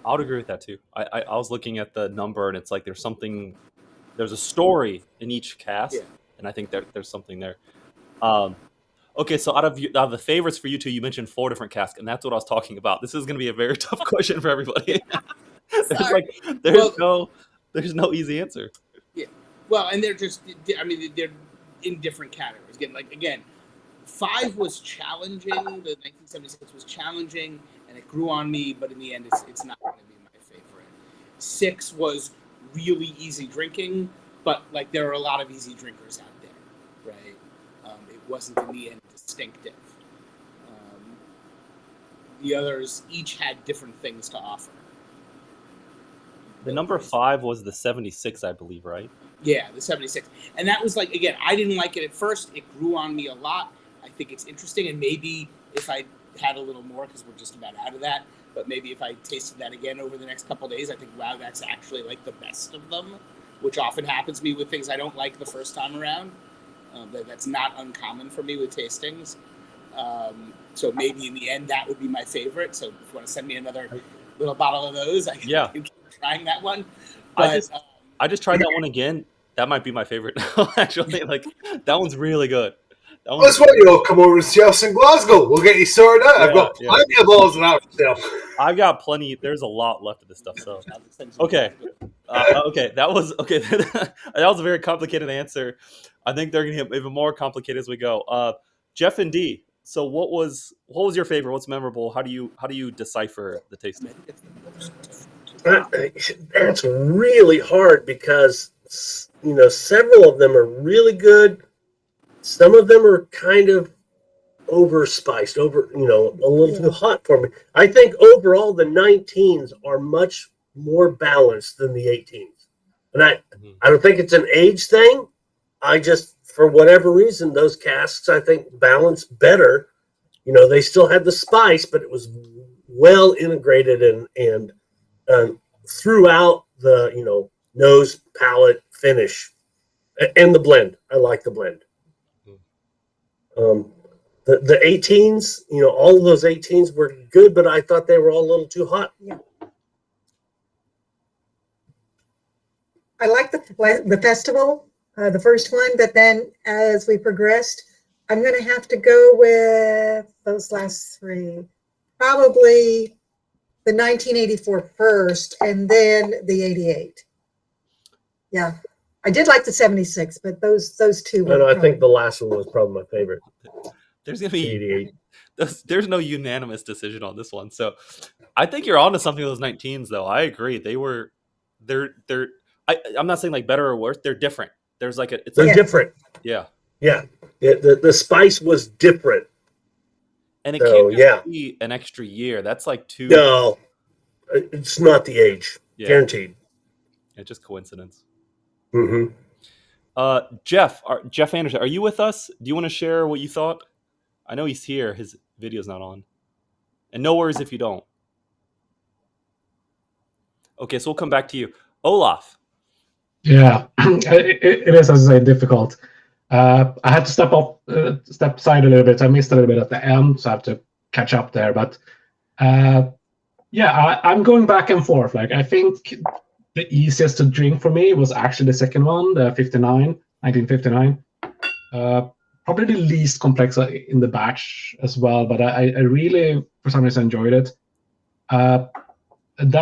Speaker 1: I would agree with that too. I was looking at the number, and it's there's a story in each cast, and I think there's something there. Okay, so out of the favorites for you two, you mentioned 4 different casks, and that's what I was talking about. This is going to be a very tough question for everybody. There's no easy answer.
Speaker 7: Yeah, well, and they're they're in different categories. Again, 5 was challenging. The 1976 was challenging, and it grew on me. But in the end, it's not going to be my favorite. 6 was really easy drinking, but there are a lot of easy drinkers out there, right? It wasn't in the end distinctive. the others each had different things to offer.
Speaker 1: The number 5 was the 76, I believe, right?
Speaker 7: Yeah, the 76. And that was like, again, I didn't like it at first. It grew on me a lot. I think it's interesting. And maybe if I had a little more, because we're just about out of that, but maybe if I tasted that again over the next couple of days, I think, wow, that's actually like the best of them, which often happens to me with things I don't like the first time around. That's not uncommon for me with tastings. So maybe in the end, that would be my favorite. So if you want to send me another little bottle of those, I can keep trying that one. But
Speaker 1: I just tried that one again. That might be my favorite now, actually. Like, that one's really good.
Speaker 2: That's why you all come over and see us in Glasgow. We'll get you sorted out. I've got plenty of balls of that for sale.
Speaker 1: I've got plenty. There's a lot left of this stuff. So okay, that was that was a very complicated answer. I think they're gonna get even more complicated as we go. Jeff and D. So what was your favorite? What's memorable? How do you decipher the tasting?
Speaker 5: That's really hard because several of them are really good. Some of them are kind of overspiced, a little too hot for me. I think overall the 19s are much more balanced than the 18s. And I don't think it's an age thing. I just, for whatever reason, those casks, I think, balance better. They still had the spice, but it was well integrated and throughout the, nose, palate, finish, and the blend. I like the blend. The 18s, all of those 18s were good, but I thought they were all a little too hot.
Speaker 6: Yeah. I like the festival, the first one, but then as we progressed, I'm going to have to go with those last 3. Probably the 1984 first, and then the 88. Yeah. I did like the 76, but those 2 were
Speaker 5: I think the last one was probably my favorite.
Speaker 1: There's gonna be
Speaker 5: 88.
Speaker 1: There's no unanimous decision on this one. So I think you're onto something with those 19s, though. I agree. I'm not saying like better or worse. They're different. There's like
Speaker 5: they're different.
Speaker 1: Yeah.
Speaker 5: Yeah. The spice was different.
Speaker 1: And it can't be an extra year. That's like 2.
Speaker 5: No, it's not the age. Yeah. Guaranteed.
Speaker 1: It's just coincidence.
Speaker 5: Mm-hmm.
Speaker 1: Jeff Anderson, are you with us? Do you want to share what you thought? I know he's here. His video's not on. And no worries if you don't. Okay, so we'll come back to you. Olaf.
Speaker 8: Yeah, it is, as I say, difficult. I had to step aside a little bit. I missed a little bit at the end, so I have to catch up there. But I'm going back and forth. Like, I think the easiest to drink for me was actually the second one, the 1959. Probably the least complex in the batch as well, but I really, for some reason, enjoyed it. Then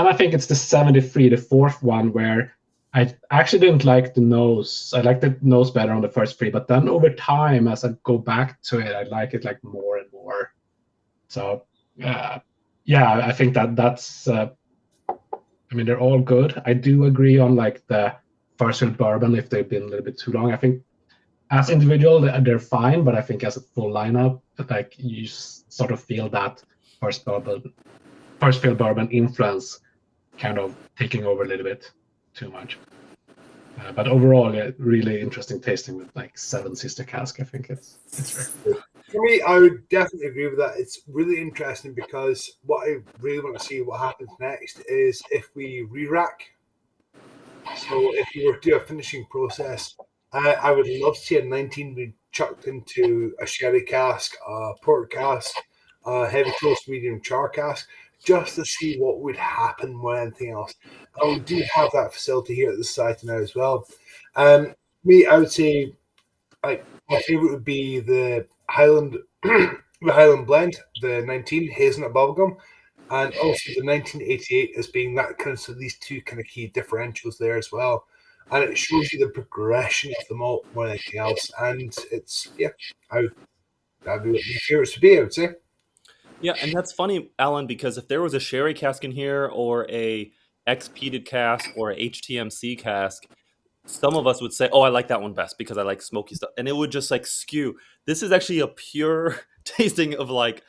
Speaker 8: I think it's the 73, the fourth one, where I actually didn't like the nose. I liked the nose better on the first 3, but then over time, as I go back to it, I like it like more and more. So, I think that's... I mean, they're all good. I do agree on like the first fill bourbon if they've been a little bit too long. I think as individual they're fine, but I think as a full lineup, like you sort of feel that first fill bourbon influence kind of taking over a little bit too much. But overall, really interesting tasting with like 7 sister cask. I think it's very cool.
Speaker 2: For me, I would definitely agree with that. It's really interesting because what I really want to see what happens next is if we re-rack. So if we were to do a finishing process, I would love to see a 19 be chucked into a sherry cask, a port cask, a heavy toast medium char cask, just to see what would happen more than anything else. And we do have that facility here at the society now as well. Me, I would say, like, my favorite would be the Highland, the Highland blend, the 19 hazelnut bubblegum, and also the 1988 as being that kind of, so these 2 kind of key differentials there as well. And it shows you the progression of the malt more than anything else. And it's, that'd be what my favorites would be, I would say.
Speaker 1: Yeah, and that's funny, Alan, because if there was a sherry cask in here or a ex-peated cask or a HTMC cask, some of us would say, oh, I like that one best because I like smoky stuff. And it would just like skew. This is actually a pure tasting of like,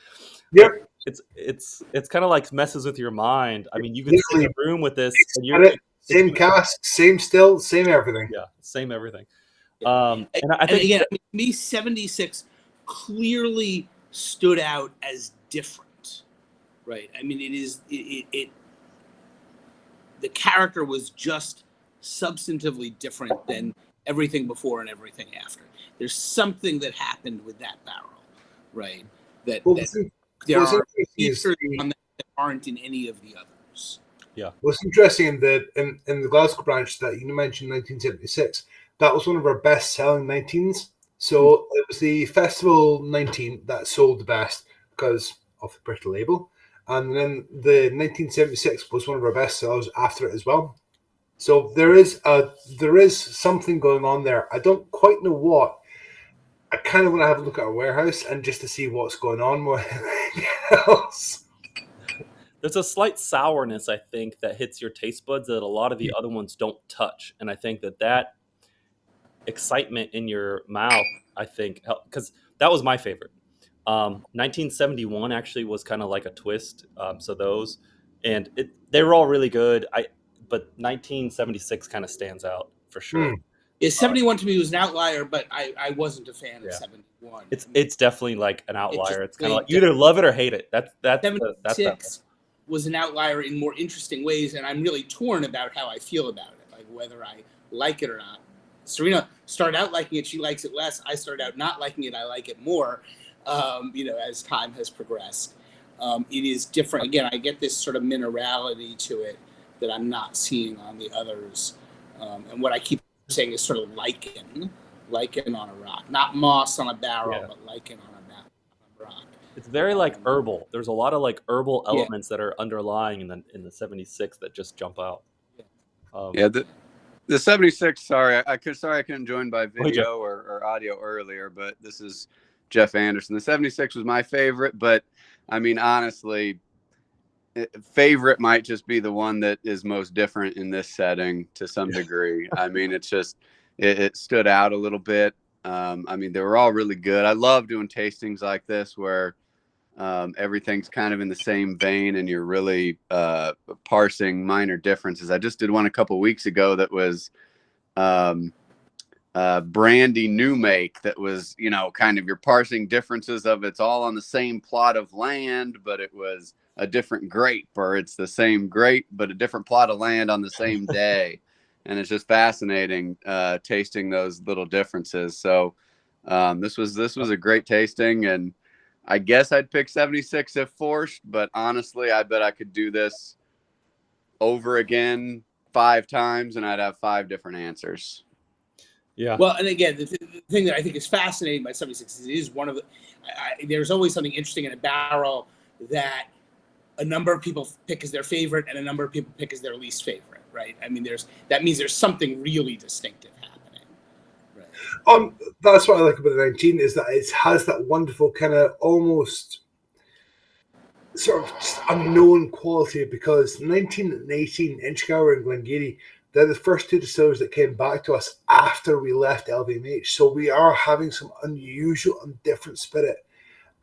Speaker 1: it's kind of like messes with your mind. I mean, you could sit in a room with this, and
Speaker 2: same cask, same still, same everything.
Speaker 1: Yeah, same everything.
Speaker 7: And
Speaker 1: I think
Speaker 7: again, to me, 76 clearly stood out as different, right? I mean, the character was just substantively different than everything before and everything after. There's something that happened with that barrel, right? That there are features on that aren't in any of the others.
Speaker 1: Yeah.
Speaker 2: What's interesting in the Glasgow branch that you mentioned, 1976, that was one of our best-selling 19s. So it was the Festival 19 that sold the best because of the British label, and then the 1976 was one of our best sellers after it as well. So there is something going on there. I don't quite know what. I kind of want to have a look at our warehouse and just to see what's going on more than anything else.
Speaker 1: There's a slight sourness, I think, that hits your taste buds that a lot of the other ones don't touch, and I think that excitement in your mouth, I think, because that was my favorite. 1971 actually was kind of like a twist. So those, and they were all really good. But 1976 kind of stands out for sure.
Speaker 7: Yeah, 71 to me was an outlier, but I wasn't a fan of 71.
Speaker 1: It's definitely like an outlier. It's kind of like you either love it or hate it. That's
Speaker 7: 76 was an outlier in more interesting ways, and I'm really torn about how I feel about it, like whether I like it or not. Serena started out liking it; she likes it less. I started out not liking it; I like it more. As time has progressed, it is different. Again, I get this sort of minerality to it that I'm not seeing on the others, and what I keep saying is sort of lichen on a rock, not moss on a barrel, but lichen on a rock.
Speaker 1: It's very like herbal. There's a lot of like herbal elements that are underlying in the 76 that just jump out.
Speaker 3: The 76. Sorry, I couldn't join by video or audio earlier, but this is Jeff Anderson. The 76 was my favorite, but I mean, honestly, favorite might just be the one that is most different in this setting to some degree. I mean, it's just it stood out a little bit. I mean, they were all really good. I love doing tastings like this where everything's kind of in the same vein and you're really parsing minor differences. I just did one a couple weeks ago that was brandy new make that was, kind of you're parsing differences of it's all on the same plot of land, but it was a different grape, or it's the same grape but a different plot of land on the same day. And it's just fascinating tasting those little differences. So this was a great tasting, and I guess I'd pick 76 if forced, but honestly, I bet I could do this over again 5 times and I'd have 5 different answers.
Speaker 1: Yeah.
Speaker 7: Well, and again, the thing that I think is fascinating by 76 is it is one of the, there's always something interesting in a barrel that a number of people pick as their favorite and a number of people pick as their least favorite, right? I mean, that means there's something really distinctive happening.
Speaker 2: Right? That's what I like about the 19 is that it has that wonderful kind of almost sort of just unknown quality, because 19 and 18, Inchgower and Glen Geeeeery, they're the first 2 distillers that came back to us after we left LVMH. So we are having some unusual and different spirit.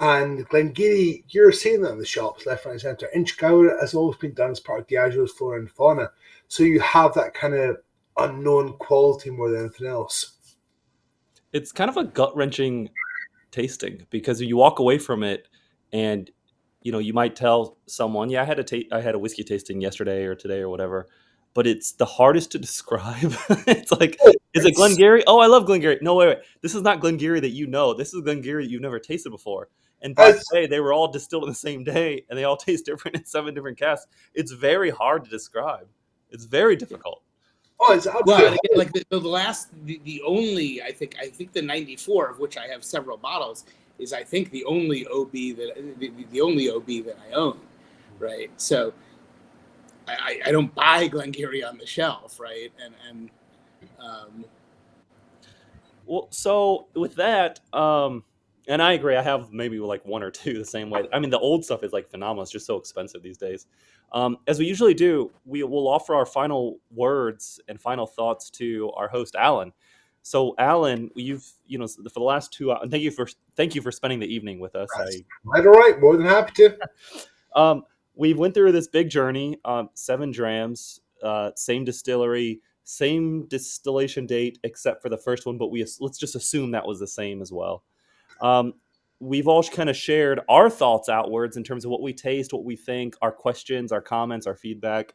Speaker 2: And Glen Geeeeery, you're seeing that in the shops, left, right, and centre. Inchgower has always been done as part of Diageo's Flora and Fauna. So you have that kind of unknown quality more than anything else.
Speaker 1: It's kind of a gut-wrenching tasting because you walk away from it and, you might tell someone, I had a whiskey tasting yesterday or today or whatever, but it's the hardest to describe. It's like, is it Glen Geeeeery? Oh, I love Glen Geeeeery. No, wait. This is not Glen Geeeeery that you know. This is Glen Geeeeery that you've never tasted before. And by the way, they were all distilled in the same day, and they all taste different in 7 different casks. It's very hard to describe. It's very difficult.
Speaker 2: Oh, it's
Speaker 7: well, again, like the only I think the 94, of which I have several bottles, is I think the only OB that I own, right? So I don't buy Glen Geeeeery on the shelf, right? And
Speaker 1: well, so with that, and I agree, I have maybe like 1 or 2 the same way. I mean, the old stuff is like phenomenal. It's just so expensive these days. As we usually do, we will offer our final words and final thoughts to our host, Alan. So, Alan, for the last 2 hours, and thank you for spending the evening with us.
Speaker 2: Right, all right, more than happy to.
Speaker 1: We went through this big journey, 7 drams, same distillery, same distillation date, except for the first one, but let's just assume that was the same as well. We've all kind of shared our thoughts outwards in terms of what we taste, what we think, our questions, our comments, our feedback.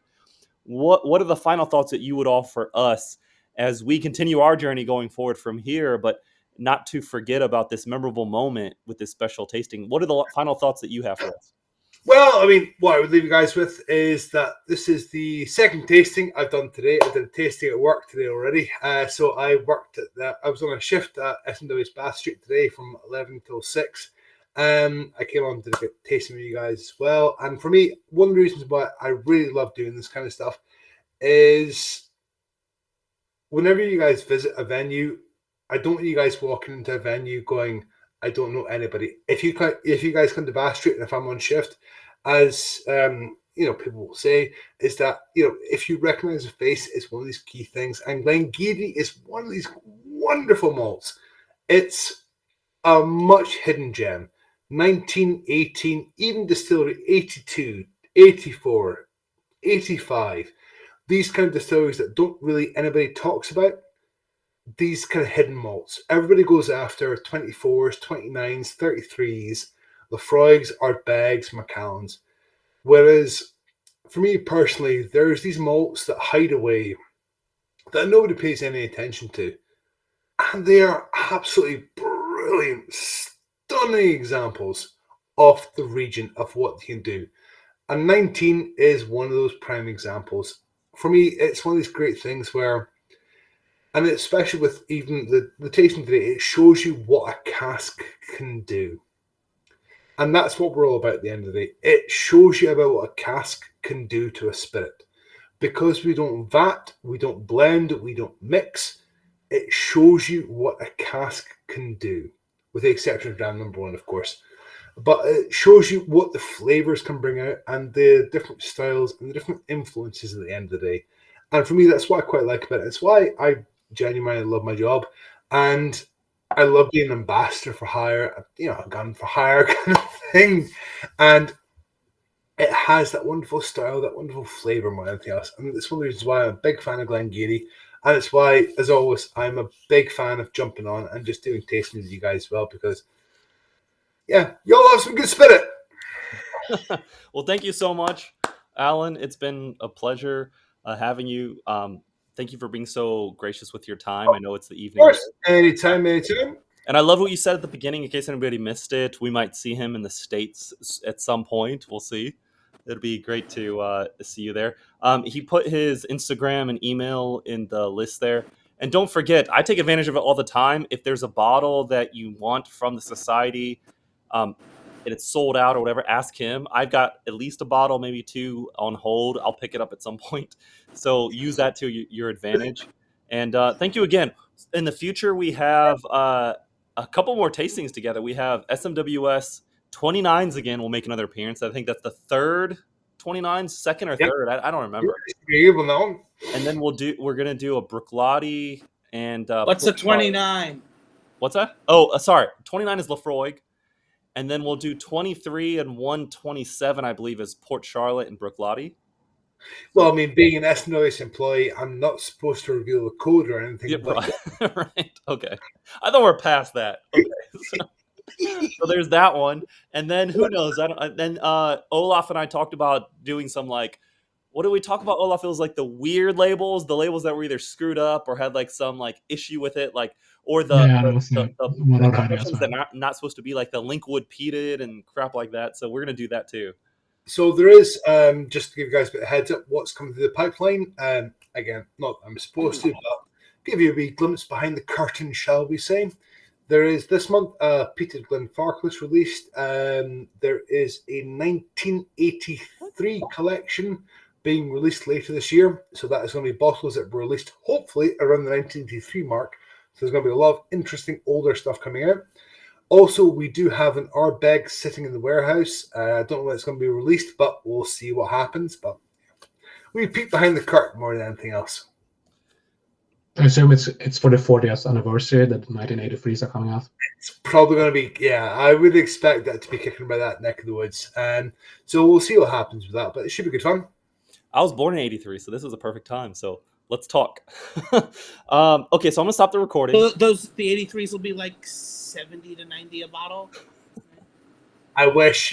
Speaker 1: What are the final thoughts that you would offer us as we continue our journey going forward from here, but not to forget about this memorable moment with this special tasting? What are the final thoughts that you have for us?
Speaker 2: Well, I mean, what I would leave you guys with is that this is the second tasting I've done today. I did a tasting at work today already. So I was on a shift at SMWS Bath Street today from 11 till 6. I came on to do a tasting with you guys as well. And for me, one of the reasons why I really love doing this kind of stuff is whenever you guys visit a venue, I don't want you guys walking into a venue going, I don't know anybody. If you guys come to Bath Street and if I'm on shift, as people will say, is that if you recognise a face, it's one of these key things. And Glen Geeeeery is one of these wonderful malts. It's a much hidden gem. 1918, even distillery 82, 84, 85. These kind of distilleries that don't really anybody talks about. These kind of hidden malts. Everybody goes after 24s, 29s, 33s, Lafroigs, Ardbegs, Macallans. Whereas, for me personally, there's these malts that hide away that nobody pays any attention to. And they are absolutely brilliant, stunning examples of the region of what they can do. And 19 is one of those prime examples. For me, it's one of these great things where, and especially with even the tasting today, it shows you what a cask can do. And that's what we're all about at the end of the day. It shows you about what a cask can do to a spirit. Because we don't vat, we don't blend, we don't mix, it shows you what a cask can do. With the exception of dram number 1, of course. But it shows you what the flavors can bring out and the different styles and the different influences at the end of the day. And for me, that's what I quite like about it. It's why I genuinely love my job, and I love being an ambassador for hire, a gun for hire kind of thing. And it has that wonderful style, that wonderful flavor more than anything else. And it's one of the reasons why I'm a big fan of Glen Geeeeery. And it's why, as always, I'm a big fan of jumping on and just doing tastings with you guys as well, because, yeah, y'all have some good spirit.
Speaker 1: Well, thank you so much, Alan. It's been a pleasure having you. Thank you for being so gracious with your time. I know it's the evening.
Speaker 2: Of course, anytime.
Speaker 1: And I love what you said at the beginning. In case anybody missed it, we might see him in the States at some point. We'll see. It'll be great to see you there. He put his Instagram and email in the list there. And don't forget, I take advantage of it all the time. If there's a bottle that you want from the society and it's sold out or whatever, ask him. I've got at least a bottle, maybe 2 on hold. I'll pick it up at some point. So use that to your advantage. And thank you again. In the future, we have a couple more tastings together. We have SMWS 29's again will make another appearance. I think that's the third 29's, second or third. I don't remember. And then we're gonna do a Bruichladdich and
Speaker 7: what's a 29?
Speaker 1: What's that? Oh, sorry. 29 is Lafroig. And then we'll do 23 and 127, I believe, is Port Charlotte and Bruichladdich.
Speaker 2: Well, I mean, being an SMWS employee, I'm not supposed to reveal the code or anything.
Speaker 1: Yeah, right. Okay. I thought we're past that. Okay. So there's that one. And then who knows? Then Olaf and I talked about doing some what did we talk about? Olaf, it was like the weird labels, the labels that were either screwed up or had some issue with it, or the expressions that are not supposed to be, like the Linkwood peated and crap like that. So we're gonna do that too.
Speaker 2: So there is, just to give you guys a bit of heads up, what's coming through the pipeline. Again, not I'm supposed to, but give you a wee glimpse behind the curtain, shall we say. There is this month peated Glenfarclas released. There is a 1983 collection being released later this year. So that is going to be bottles that were released hopefully around the 1983 mark. So there's going to be a lot of interesting older stuff coming out. Also, we do have an Ardbeg sitting in the warehouse. I don't know when it's going to be released, but we'll see what happens. But we peek behind the curtain more than anything else.
Speaker 8: I assume it's for the 40th anniversary that 1983s are coming out.
Speaker 2: It's probably going to be, yeah, I would expect that to be kicking by that neck of the woods. So we'll see what happens with that, but it should be good fun.
Speaker 1: I was born in '83, so this was a perfect time. So let's talk. Okay, so I'm gonna stop the recording.
Speaker 7: The 83s will be like 70 to 90 a bottle.
Speaker 2: I wish.